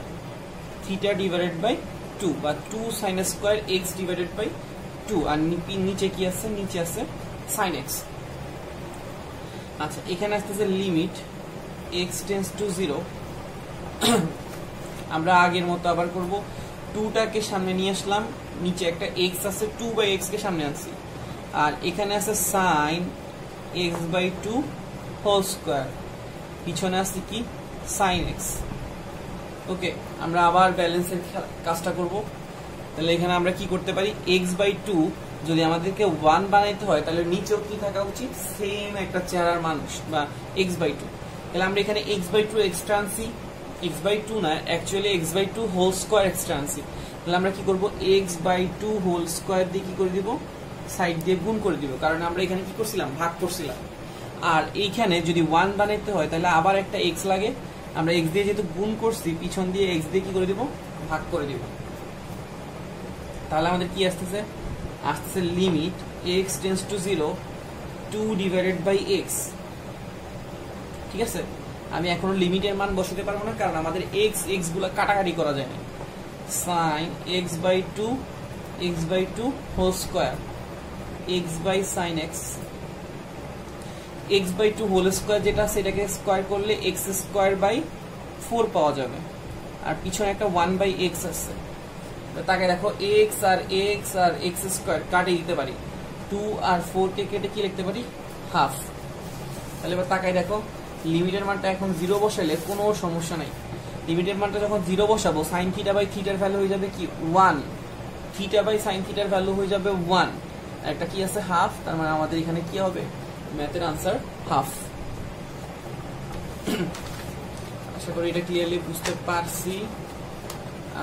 theta divided by 2 বা 2 sin square x divided by 2, আর নিচে কি আছে, নিচে আছে sin x। আচ্ছা এখানে আসতেছে লিমিট x টেন্ডস টু 0, আমরা আগের মতো আবার করব, 2টাকে সামনে নিয়ে আসলাম, নিচে একটা x আছে 2/x কে সামনে আনছি, আর এখানে আছে sin x/2 হোল স্কয়ার, পিছনে আছে কি sin x। ওকে আমরা আবার ব্যালেন্সের কাজটা করব, তাহলে এখানে আমরা কি করতে পারি, x/2 যদি আমাদেরকে 1 বানাইতে হয় তাহলে নিচেও কি থাকা উচিত, সেম একটা চেহারার মানুষ বা x/2। তাহলে আমরা এখানে x/2 এক্সট্রা আনছি, x/2 না actually x/2 whole square extra আনছি, তাহলে আমরা কি করব x/2 হোল স্কয়ার দিয়ে কি করে দিব, সাইড দিয়ে গুণ করে দিব, কারণ আমরা এখানে কি করছিলাম, ভাগ করছিলাম। আর এইখানে যদি 1 বানাইতে হয় তাহলে আবার একটা x লাগে, আমরা x দিয়ে যেহেতু গুণ করছি পিছন দিয়ে x দিয়ে কি করে দিব, ভাগ করে দিব। তাহলে আমাদের কি আসতেছে, আসতেছে limit x tends to 0 2 divided by x, ঠিক আছে। আমি এখনো লিমিটের মান বসাতে পারবো না কারণ আমাদের x গুলা কাটাকাটি করা যায় না, sin x/2 whole square x/sin x, x/2 whole square যেটা সেটাকে স্কয়ার করলে x স্কয়ার বাই 4 পাওয়া যাবে, আর পিছনে একটা 1/x আছে, তাকে দেখো x আর x স্কয়ার কাটে দিতে পারি, 2 আর 4 কে কেটে কি লিখতে পারি, হাফ। তাহলে এবার তাকাই দেখো লিমিটের মানটা এখন 0 বসাইলে কোনো সমস্যা নাই, লিমিটের মানটা যখন 0 বসাবো sin থিটা বাই থিটার ভ্যালু হয়ে যাবে কি 1, থিটা বাই sin থিটার ভ্যালু হয়ে যাবে 1, আর একটা কি আছে হাফ, তার মানে আমাদের এখানে কি হবে, ম্যাথের আনসার হাফ। আশা করি এটা ক্লিয়ারলি বুঝতে পারছি।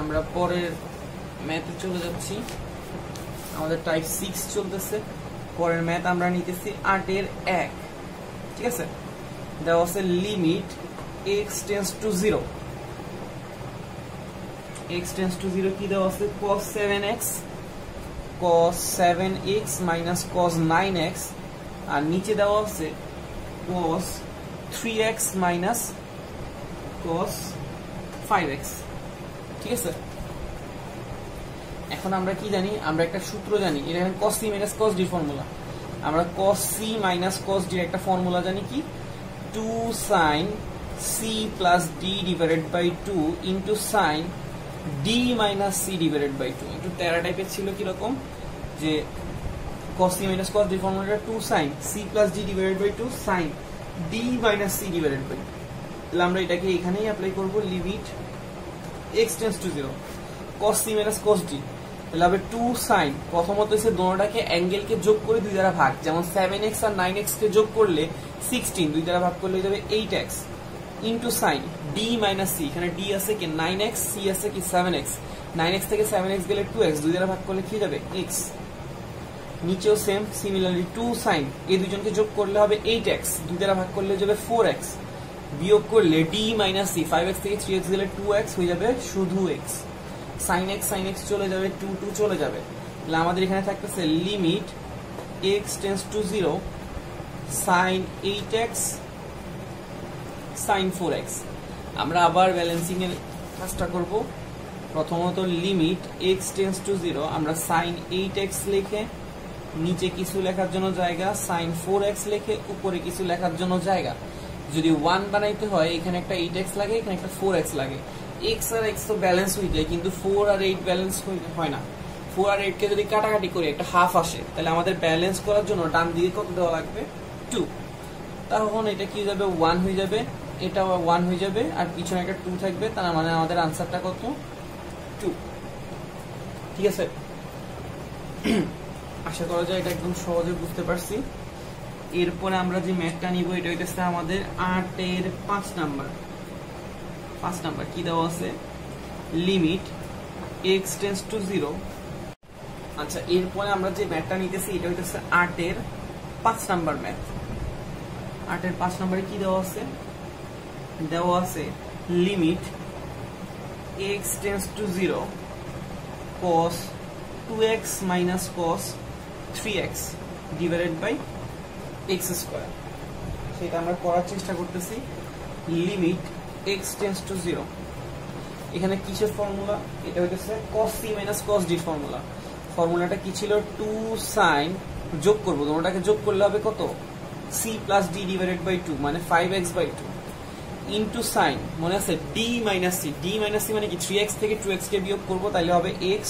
আমরা পরের ম্যাথে চলে যাচ্ছি। আমাদের টাইপ 6 চলতেছে। পরের ম্যাথ আমরা নিতেছি 8 এর 1। ঠিক আছে, দেওয়া আছে limit x tends to 0। x tends to 0 কি দেওয়া আছে? cos 7x minus cos 9x, আর নিচে দেওয়া আছে cos 3x minus cos 5x। ঠিক আছে, এখন আমরা কি জানি? আমরা একটা সূত্র জানি, এটা cos c minus cos d formula. আমরা cos c minus cos d একটা ফর্মুলা জানি কি? 2 sin c plus d divided by 2 into sin d minus c divided by 2। একটু প্যারা টাইপের ছিল, কিরকম যে cos c minus cos d ফর্মুলাটা 2 sin c plus d divided by 2 sin d minus c divided by 2। তাহলে আমরা এটাকে এখানেই অ্যাপ্লাই করব, limit x tends to 0 cos c minus cos d। তাহলে হবে 2 sin, প্রথমত হচ্ছে দোনোটাকে অ্যাঙ্গেলকে যোগ করে 2 দ্বারা ভাগ, যেমন 7x আর 9x কে যোগ করলে 16, 2 দ্বারা ভাগ করলে হয়ে যাবে 8x into sin d minus c। এখানে d আছে কি 9x, c আছে কি 7x। 9x থেকে 7x গেলে 2x, 2 দ্বারা ভাগ করলে কি যাবে x। নিচেও সেম সিমিলারলি 2 sin, এই দুইজনকে যোগ করলে হবে 8x, 2 দ্বারা ভাগ করলে যাবে 4x, বিয়োগ করলে d মাইনাস c, 5x থেকে 3x গেলে 2x হয়ে যাবে শুধু x। sin x চলে যাবে, 2 চলে যাবে। তাহলে আমাদের এখানে থাকতেছে limit x tends to 0 sin 8x sin 4x। আমরা আবার ব্যালেন্সিং এর কাজটা করব। প্রথমত লিমিট x টেন্ডস টু 0, আমরা sin 8x লিখে নিচে কিছু লেখার জন্য জায়গা, sin 4x লিখে উপরে কিছু লেখার জন্য জায়গা। যদি 1 বানাইতে হয় এখানে একটা 8x লাগে, এখানে একটা 4x লাগে। x আর x তো ব্যালেন্স হয়ে যায়, কিন্তু 4 আর 8 ব্যালেন্স হয় না। 4 আর 8 কে যদি কাটাকাটি করে একটা হাফ আসে, তাহলে আমাদের ব্যালেন্স করার জন্য ডান দিকে কত দেওয়া লাগবে? 2। তখন এটা কি হয়ে যাবে? 1 হয়ে যাবে, এটা 1 হয়ে যাবে, আর পিছনে একটা 2 থাকবে। তার মানে আমাদের আনসারটা কত? 2। ঠিক আছে, আশা করা যায় এটা একদম সহজে বুঝতে পারছি। এরপরে আমরা যে ম্যাথটা নিব এটা হইতেছে আমাদের 8 এর 5 নাম্বার। 5 নাম্বার কি দেওয়া আছে? Limit x tends to 0। আচ্ছা, এরপরে আমরা যে ম্যাথটা নিতেছি এটা হইতেছে 8 এর 5 নাম্বার ম্যাথ। 8 এর 5 নাম্বারে কি দেওয়া আছে? দেওয়া আছে limit x tends to 0 cos 2x minus cos 3x divided by x square। সেটা আমরা করার চেষ্টা করতেছি। লিমিট x টেন্ডস টু 0, এখানে কিসের ফর্মুলা? এটা হইতেছে cos c minus cos d formula. ফর্মুলাটা কি ছিল? 2 sin, যোগ করব, দুটোটাকে যোগ করলে হবে কত? c plus d divided by 2 মানে 5x by 2 ইনটু sin, মনে আছে d minus c। d minus c মানে কি? 3x থেকে 2x কে বিয়োগ করব, তাহলে হবে x,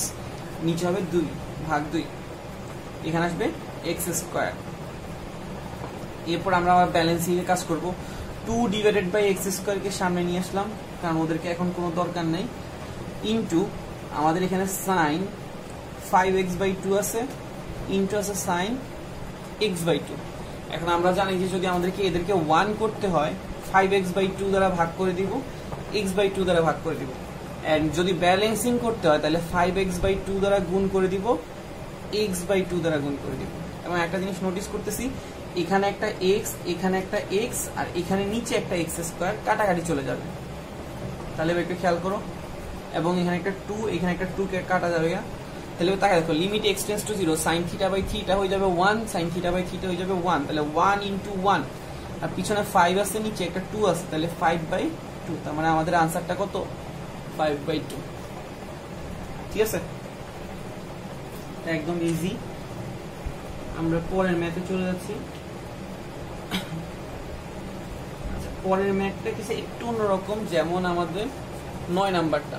নিচে হবে 2 ভাগ 2, এখানে আসবে x স্কয়ার। এরপর আমরা আবার ব্যালেন্সিং এর কাজ করব। 2 ডিভাইডেড বাই x স্কয়ার কে সামনে নিয়ে আসলাম, কারণ ওদেরকে এখন কোনো দরকার নেই। ইনটু আমাদের এখানে sin 5x by 2 আছে, ইনটু আছে sin x by 2। এখন আমরা জানি যে যদি আমাদেরকে এদেরকে 1 করতে হয় 5x by 2 দ্বারা ভাগ করে দিব, x by 2 দ্বারা ভাগ করে দিব। এন্ড যদি ব্যালেন্সিং করতে হয় তাহলে 5x by 2 দ্বারা গুণ করে দিব, x by 2 দ্বারা গুণ করে দিব। এবং একটা জিনিস নোটিস করতেছি, এখানে একটা x, এখানে একটা x, আর এখানে নিচে একটা x স্কয়ার কাটাকাটি চলে যাবে। তাহলে একটু খেয়াল করো, এবং এখানে একটা 2, এখানে একটা 2 কে কাটা যাবে। তাহলে তাকে দেখো limit x tends to 0 sin theta by theta হয়ে যাবে 1, sin থিটা বাই থিটা হয়ে যাবে 1। তাহলে 1 ইনটু 1, আর পিছনে 5 আছে, নিচে একটা 2 আছে, তাহলে 5 বাই 2। তার মানে আমাদের আনসারটা কত? 5 বাই 2। ঠিক আছে, একদম ইজি। আমরা পরের ম্যাথে চলে যাচ্ছি। আচ্ছা, পরের ম্যাথটা কিছু একটু অন্যরকম, যেমন আমাদের 9 নাম্বারটা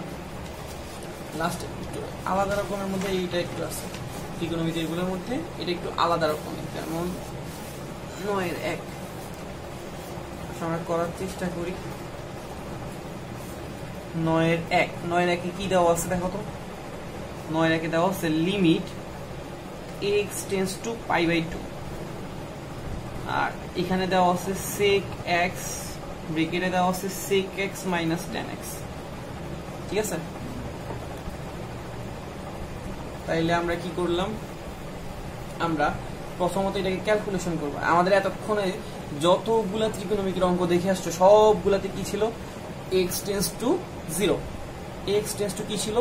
লাস্ট একটু আলাদা রকমের মধ্যে এইটা একটু আছে। ত্রিকোণমিতি এগুলোর মধ্যে এটা একটু আলাদা রকমের, যেমন 9 এর 1। আমরা করার চেষ্টা করি। 9 এর 1, 9 এর 1 কি দেওয়া আছে দেখো তো? 9 এর 1 দেওয়া আছে limit x tends to pi by 2, আর এখানে দেওয়া আছে sec x ব্র্যাকেটে দেওয়া আছে sec x minus tan x, ঠিক আছে। তাইলে আমরা কি করলাম, আমরা প্রথমত এটাকে ক্যালকুলেশন করব। আমাদের এতক্ষণে যতগুলা ত্রিকোণমিতির অঙ্ক দেখে আসছো সবগুলাতে কি ছিল, x tends to 0, x tends two কি ছিল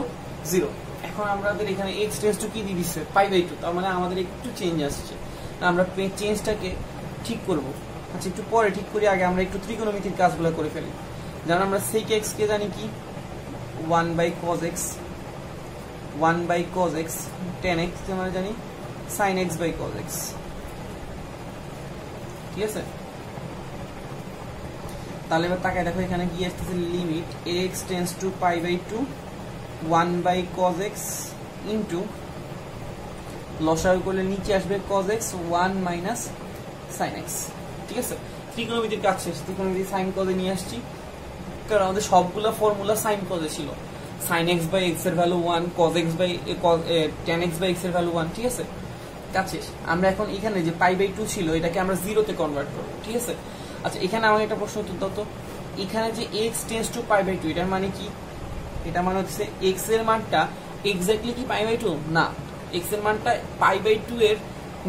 0। এখন আমাদের এখানে x টেন্ডস টু কি দিয়ে দিচ্ছে π/2, তার মানে আমাদের একটু চেঞ্জ আসছে। আমরা চেঞ্জটাকে ঠিক করব। আচ্ছা একটু পরে ঠিক করি, আগে আমরা একটু ত্রিকোণমিতির কাজগুলো করে ফেলি। যেমন আমরা sec x কে জানি কি 1/cos x, 1/cos x, tan x কে আমরা জানি sin x/cos x, ঠিক আছে। তাহলে এবার তাকায় দেখো এখানে কি আসছে, limit x tends to π/2 1/cos x into লসাগু করলে নিচে আসবে cos x 1 minus sin x, ঠিক আছে। ত্রিকোণমিতির কাজ শেষ। ত্রিকোণমিতি sin cos এ নিয়ে আসছি, কারণ আমাদের সবগুলা ফর্মুলা sin cos এ ছিল। sin x/x এর ভ্যালু 1, cos tan x/x এর ভ্যালু 1, ঠিক আছে। কাজ শেষ। আমরা এখন এখানে যে π/2 ছিল এটাকে আমরা 0 তে কনভার্ট করব, ঠিক আছে। আচ্ছা এখানে আমাকে একটা প্রশ্ন উত্তর দাও তো, এখানে যে x টেন্ডস টু π/2 এটার মানে কি? এটা মানে হচ্ছে x এর মানটা এক্স্যাক্টলি কি π/2 না, x এর মানটা π/2 এর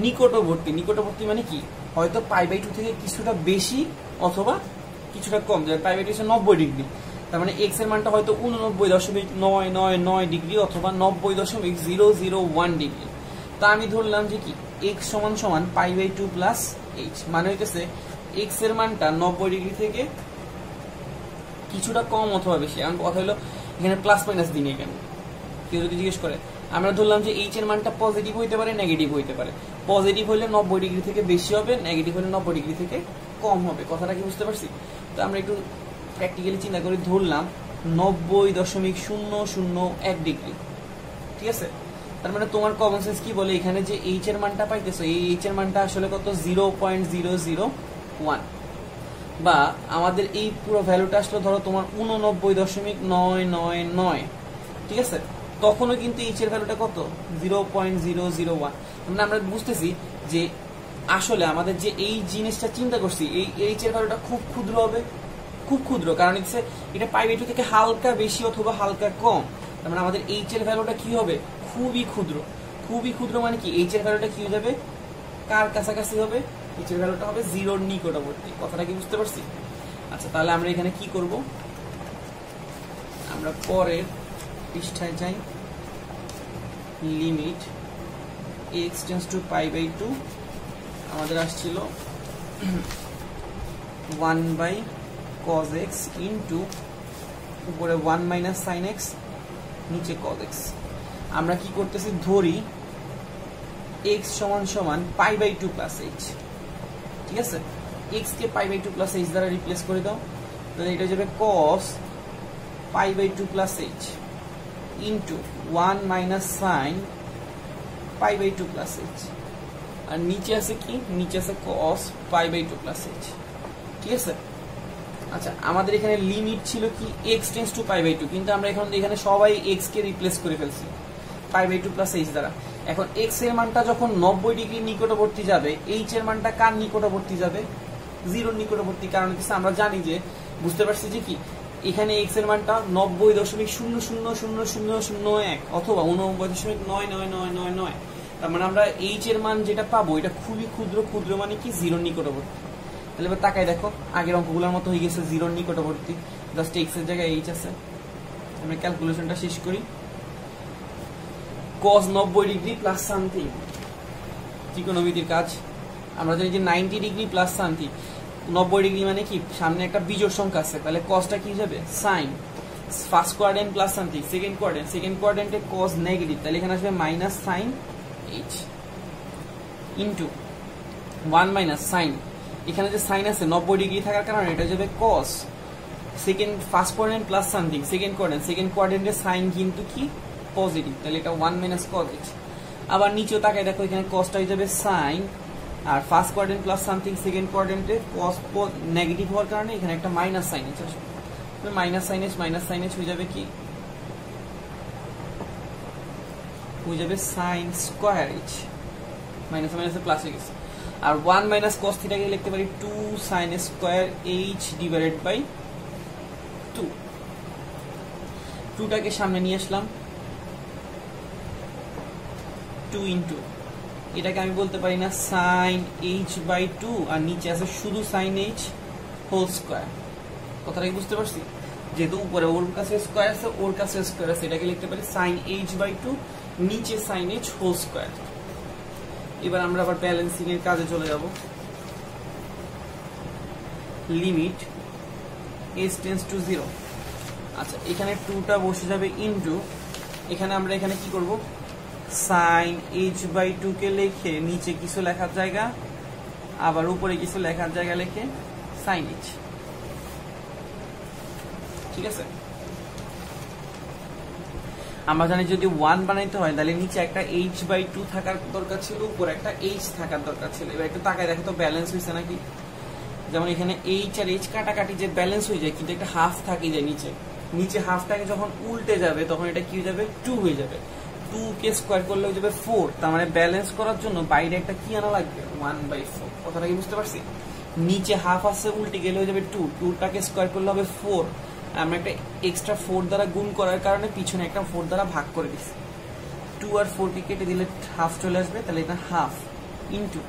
নিকটবর্তী। নিকটবর্তী মানে কি, হয়তো π/2 থেকে কিছুটা বেশি অথবা কিছুটা কম, যেমন π/2 হচ্ছে 90 ডিগ্রি, তার মানে x এর মানটা হয়তো 89.999 ডিগ্রি অথবা 90.001 ডিগ্রি। তা আমি ধরলাম যে কি x সমান সমান π/2 প্লাস h, মানে হইতেছে x এর মানটা 90 ডিগ্রি থেকে কিছুটা কম অথবা বেশি। এখন কথা হলো এখানে প্লাস মাইনাস দিন, এখানে কেউ যদি জিজ্ঞেস করে, আমরা ধরলাম যে h এর মানটা পজিটিভ হইতে পারে নেগেটিভ হইতে পারে। পজিটিভ হলে 90 ডিগ্রি থেকে বেশি হবে, নেগেটিভ হলে 90 ডিগ্রি থেকে কম হবে। কথাটা কি বুঝতে পারছি? তো আমরা একটু প্র্যাকটিক্যালি চিন্তা করে ধরলাম 90.001 ডিগ্রি, ঠিক আছে। তার মানে তোমার কমন সেন্স কি বলে, এখানে যে h এর মানটা পাইতেছো এই h এর মানটা আসলে কত 0.001, বা আমাদের এই পুরো ভ্যালুটা আসলে ধরো তোমার 89.999, ঠিক আছে। তখনও কিন্তু h এর ভ্যালুটা কত 0.001। মানে আমরা বুঝতেছি যে আসলে আমাদের যে এই জিনিসটা চিন্তা করছি, এই h এর ভ্যালুটা খুব ক্ষুদ্র হবে, খুব ক্ষুদ্র, কারণ এটা π/2 থেকে হালকা বেশি অথবা হালকা কম। তার মানে আমাদের h এর ভ্যালুটা কি হবে, খুবই ক্ষুদ্র। খুবই ক্ষুদ্র মানে কি, h এর ভ্যালুটা কি হয়ে যাবে, কার কাছাকাছি হবে, h এর ভ্যালুটা হবে 0 এর নিকটবর্তী। কথাটা কি বুঝতে পারছি? আচ্ছা তাহলে আমরা এখানে কি করব, আমরা পরের পৃষ্ঠায় যাই। লিমিট x টেন্ডস টু π/2 আমাদের আসছিল 1/cos x ইনটু উপরে 1 minus sin x, নিচে cos x। আমরা কি করতেছি, ধরি x সমান সমান π/2 প্লাস h, ঠিক আছে। x কে π/2 প্লাস h দ্বারা রিপ্লেস করে দাও, তাহলে এটা যাবে cos π/2 plus h into 1 minus sin π/2 plus h, আর নিচে আছে কি, নিচে আছে cos π/2 প্লাস h, ঠিক আছে। আচ্ছা আমাদের এখানে লিমিট ছিল কি x টেন্ডস টু π/2, কিন্তু আমরা এখানে সবাই x কে রিপ্লেস করে ফেলছি π/2 প্লাস h দ্বারা। এখন x এর মানটা যখন 90 ডিগ্রি নিকটবর্তী যাবে, h এর মানটা কার নিকটবর্তী যাবে, 0 নিকটবর্তী। কারণ হচ্ছে আমরা জানি যে, বুঝতে পারছি যে কি এখানে x এর মানটা 90.0000001 অথবা 89.99999। তার মানে আমরা h এর মান যেটা পাবো এটা খুবই ক্ষুদ্র। ক্ষুদ্র মানে কি 0 নিকটবর্তী। তাহলে এবার তাকাই দেখো, আগের অঙ্কগুলোর মতো হয়ে গেছে 0 নিকটবর্তী, জাস্ট x এর জায়গায় h আছে। আমরা ক্যালকুলেশনটা শেষ করি। cos 90 ডিগ্রি প্লাস সামথিং, ত্রিকোণমিতির কাজ আমরা জানি যে 90 ডিগ্রি প্লাস সামথিং। 90 ডিগ্রি মানে কি, সামনে একটা বিজোড় সংখ্যা আছে, তাহলে cosটা কি যাবে sin first quadrant plus something second quadrant, second কোয়াড্রেন্টে cos নেগেটিভ, তাহলে এখানে আসবে minus sin h into 1 minus sin, এখানে যে sin আছে 90 ডিগ্রি থাকার কারণে এটা যাবে cos second first quadrant plus something second quadrant, second কোয়াড্রেন্টের sin কিন্তু কি পজিটিভ, তাহলে এটা 1 মাইনাস cos h। আবার নিচেও তাকায় দেখো, এখানে cosটা হয়ে যাবে sin, আর first quadrant plus something second কোয়াড্রেন্টে cos নেগেটিভ হওয়ার কারণে এখানে একটা মাইনাস sin h আসবে। মাইনাস sin h হয়ে যাবে কি, হয়ে যাবে sin স্কয়ার h, মাইনাস মাইনাসে প্লাস হয়ে গেছে। আর 1 মাইনাস কস থিটাকে লিখতে পারি 2 sine square h divided by 2। 2টাকে সামনে নিয়ে আসলাম, 2 ইন্টু এটাকে আমি বলতে পারি না সাইন এইচ বাই 2, আর নিচে আছে শুধু সাইন এইচ হোল স্কয়ার। কথাটা কি বুঝতে পারছি? যেহেতু উপরে ওর কাছে স্কয়ার আছে, ওর কাছে স্কয়ার আছে, এটাকে লিখতে পারি সাইন এইচ বাই 2, নিচে সাইন এইচ হোল স্কয়ার। এবার আমরা আবার ব্যালেন্সিং এর কাজে চলে যাব। Limit s tends to 0। আচ্ছা, এখানে 2টা বসে যাবে ইনটু, এখানে আমরা এখানে কি করব, সাইন এইচ বাই 2 কে লিখে নিচে কিছু লেখার জায়গা, আবার উপরে কিছু লেখার জায়গা লিখে সাইন এইচ। ঠিক আছে, আমরা জানি যদি 1 বানাইতে হয় তাহলে নিচে একটা h বাই 2 থাকার দরকার ছিল, উপরে একটা h থাকার দরকার ছিল। এবার একটু তাকায় দেখো তো ব্যালেন্স হয়েছে নাকি। যেমন এখানে h আর h কাটাকাটি যে ব্যালেন্স হয়ে যায়, কিন্তু একটা হাফ থাকে যায় নিচে, নিচে হাফটাকে যখন উল্টে যাবে তখন এটা কি হয়ে যাবে, 2 হয়ে যাবে। 2 কে স্কয়ার করলে হয়ে যাবে 4। তার মানে ব্যালেন্স করার জন্য বাইরে একটা কি আনা লাগবে, 1/4। কথাটা কি বুঝতে পারছি? নিচে হাফ আছে, উল্টে গেলে হয়ে যাবে 2, 2টাকে স্কয়ার করলে হবে 4। আমরা একটা এক্সট্রা 4 দ্বারা গুণ করার কারণে পিছনে একটা 4 দ্বারা ভাগ করে দিচ্ছি। 2 আর 4 কে কেটে দিলে হাফ চলে আসবে, তাহলে এটা half into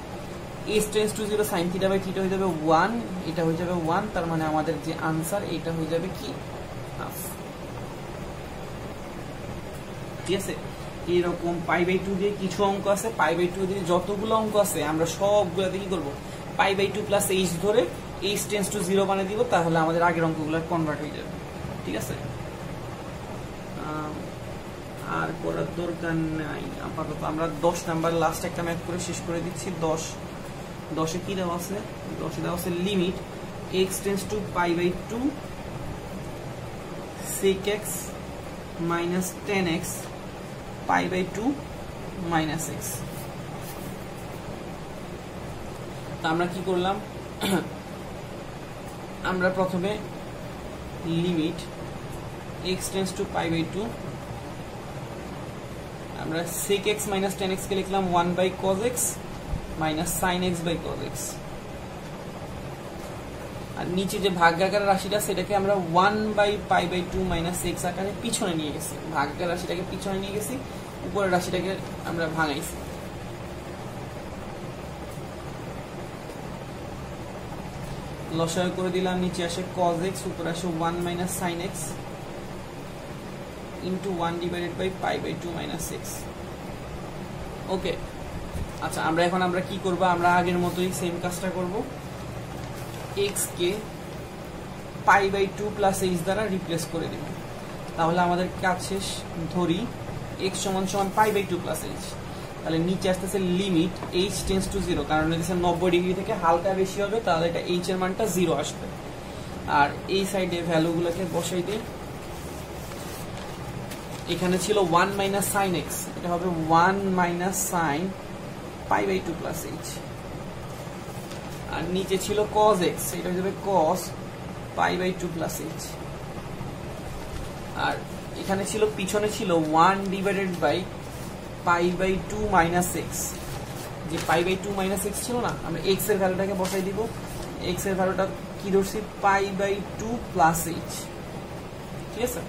s tends to 0 sin theta by theta হয়ে যাবে 1, এটা হয়ে যাবে 1। তার মানে আমাদের যে आंसर এটা হয়ে যাবে কি, হাফ। ঠিক আছে, এরকম পাই বাই 2 দিয়ে কিছু অঙ্ক আছে, পাই বাই 2 দিয়ে যতগুলো অঙ্ক আছে আমরা সবগুলোতে কি করব, পাই বাই 2 প্লাস h ধরে h টেন্ডস টু 0 বানিয়ে দিব, তাহলে আমাদের আগের অঙ্কগুলো কনভার্ট হয়ে যাবে। ঠিক আছে, আর করার দরকার নাই আপাতত। আমরা 10 নাম্বার লাস্ট একটা ম্যাথ করে শেষ করে দিচ্ছি। 10 এ কি দেওয়া আছে, 10 এ দেওয়া আছে limit x tends to pi by 2 sec x minus 10x pi by 2 minus x। তো আমরা কি করলাম, আমরা প্রথমে limit x tends to pi by 2, আমরা sec x minus 10x কে লিখলাম 1 by cos x minus sin x by cos x। আর নিচে যে ভাগাকার রাশিটা সেটাকে আমরা 1 by pi by 2 minus x আকারে পিছনে নিয়ে গেছি। ভাগাকার রাশিটাকে পিছনে নিয়ে গেছি, উপরের রাশিটাকে আমরা ভাঙাইছি। লসাগু করে দিলাম, নিচে আসে cos x, উপরে আসে 1 minus sin x into 1 divided by pi by 2 minus x। ওকে, আচ্ছা আমরা কি করব, আমরা আগের মতোই সেম কাজটা করব। x কে পাই বাই 2 প্লাস h দ্বারা রিপ্লেস করে দেব, তাহলে আমাদের কাজ শেষ। ধরি x সমান সমান পাই বাই 2 প্লাস h, তাহলে নিচে আসতেছে লিমিট h টেন্ডস টু 0, কারণ এটা 90 ডিগ্রি থেকে হালকা বেশি হবে, তাহলে এটা h এর মানটা 0 আসবে। আর এই সাইডে ভ্যালুগুলোকে বসাই দেই। এখানে ছিল 1 মাইনাস সাইন x, এটা হবে 1 minus sine pi by 2 plus h। আর নিচে ছিল cos x, এটা হয়ে যাবে cos pi by 2 plus h। আর এখানে ছিল, পিছনে ছিল 1 divided by pi by 2 minus x। যে পাই বাই 2 মাইনাস x ছিল না, আমরা x এর ভ্যালুটাকে বসাই দিব। x এর ভ্যালুটা কি ধরছি, পাই বাই 2 প্লাস h। ঠিক আছে,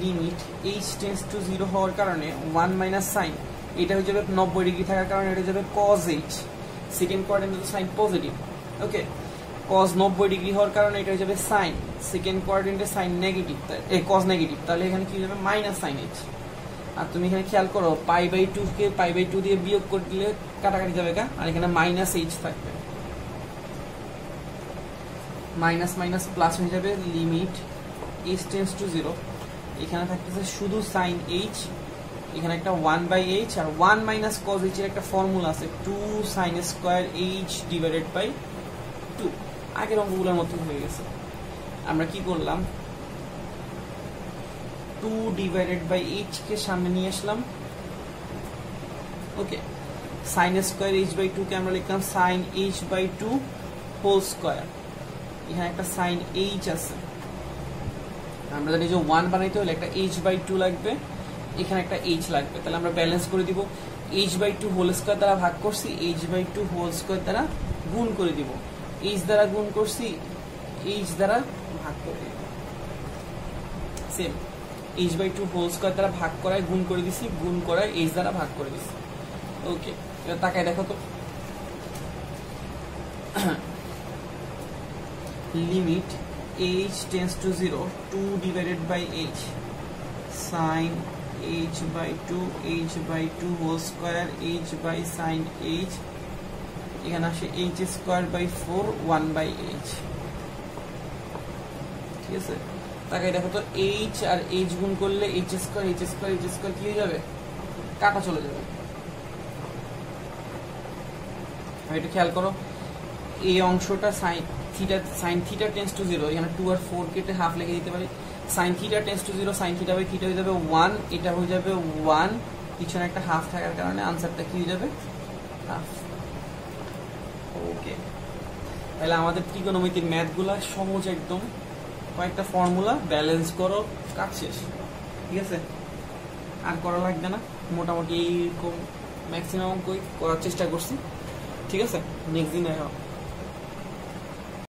লিমিট h টেন্ডস টু 0 হওয়ার কারণে 1 মাইনাস সাইন, এটা হয়ে যাবে 90 ডিগ্রি থাকার কারণে এটা হয়ে যাবে cos h। সেকেন্ড কোয়াড্রেন্টে sine positive, okay. cos 90 degree হওয়ার কারণে এটা হয়ে যাবে সাইন, সেকেন্ড কোয়াড্রেন্টে সাইন নেগেটিভ, cos নেগেটিভ, তাহলে এখানে কি হয়ে যাবে মাইনাস সাইন h। আর তুমি এখানে খেয়াল করো, পাই বাই 2 কে পাই বাই 2 দিয়ে বিয়োগ করে দিলে কাটাকাটি যাবে, আর এখানে মাইনাস h থাকবে, মাইনাস মাইনাস প্লাস হয়ে যাবে। লিমিট h টেন্ডস টু 0, এখানে থাকতেছে শুধু সাইন h, এখানে একটা 1 বাই h, আর 1 মাইনাস cos h এর একটা ফর্মুলা আছে 2 sin square h divided by 2। আগের অঙ্কগুলোর মতো হয়ে গেছে। আমরা কি করলাম, 2 ডিভাইডেড বাই h কে সামনে নিয়ে আসলাম, okay. sin square h by 2 কে আমরা লিখলাম sin h by 2 whole square. এখানে একটা sin h আছে, আমরা জানি যে 1 বানাইতে হলে একটা h বাই 2 লাগবে, এখানে একটা h লাগবে, তাহলে আমরা ব্যালেন্স করে দিব। h/2 হোল স্কয়ার দ্বারা ভাগ করছি, h/2 হোল স্কয়ার দ্বারা গুণ করে দিব, h দ্বারা গুণ করছি, h দ্বারা ভাগ করে দিব, সেম h/2 হোল স্কয়ার দ্বারা ভাগ করায় গুণ করে দিছি, গুণ করায় h দ্বারা ভাগ করে দিছি। ওকে, এটা তাকায় দেখো তো, limit h tends to 0, 2 divided by h sin h/2, h/2 whole square, h by sin h, এখানে আসে h square by 4, 1 by h। ঠিক আছে, তাকাই দেখো তো, h আর h গুণ করলে h square, h square, h square কি হয়ে যাবে, কাটা চলে যাবে। এটা খেয়াল করো, এই অংশটা sin থিটা টেন্ডস টু 0, এখানে 2 আর 4 কেটে হাফ লিখে দিতে পারি, sin theta tends to 0, sin theta by theta হয়ে যাবে 1, এটা হয়ে যাবে 1, পিছনে একটা হাফ থাকার কারণে আনসারটা কি হয়ে যাবে, হাফ। ওকে, তাহলে আমাদের ত্রিকোণমিতির ম্যাথগুলা সহজ একদম, কয়েকটা ফর্মুলা ব্যালেন্স করো, কাজ শেষ। ঠিক আছে, আর করা লাগবে না, মোটামুটি এইরকম ম্যাক্সিমাম করার চেষ্টা করছি। ঠিক আছে, নেক্সট দিন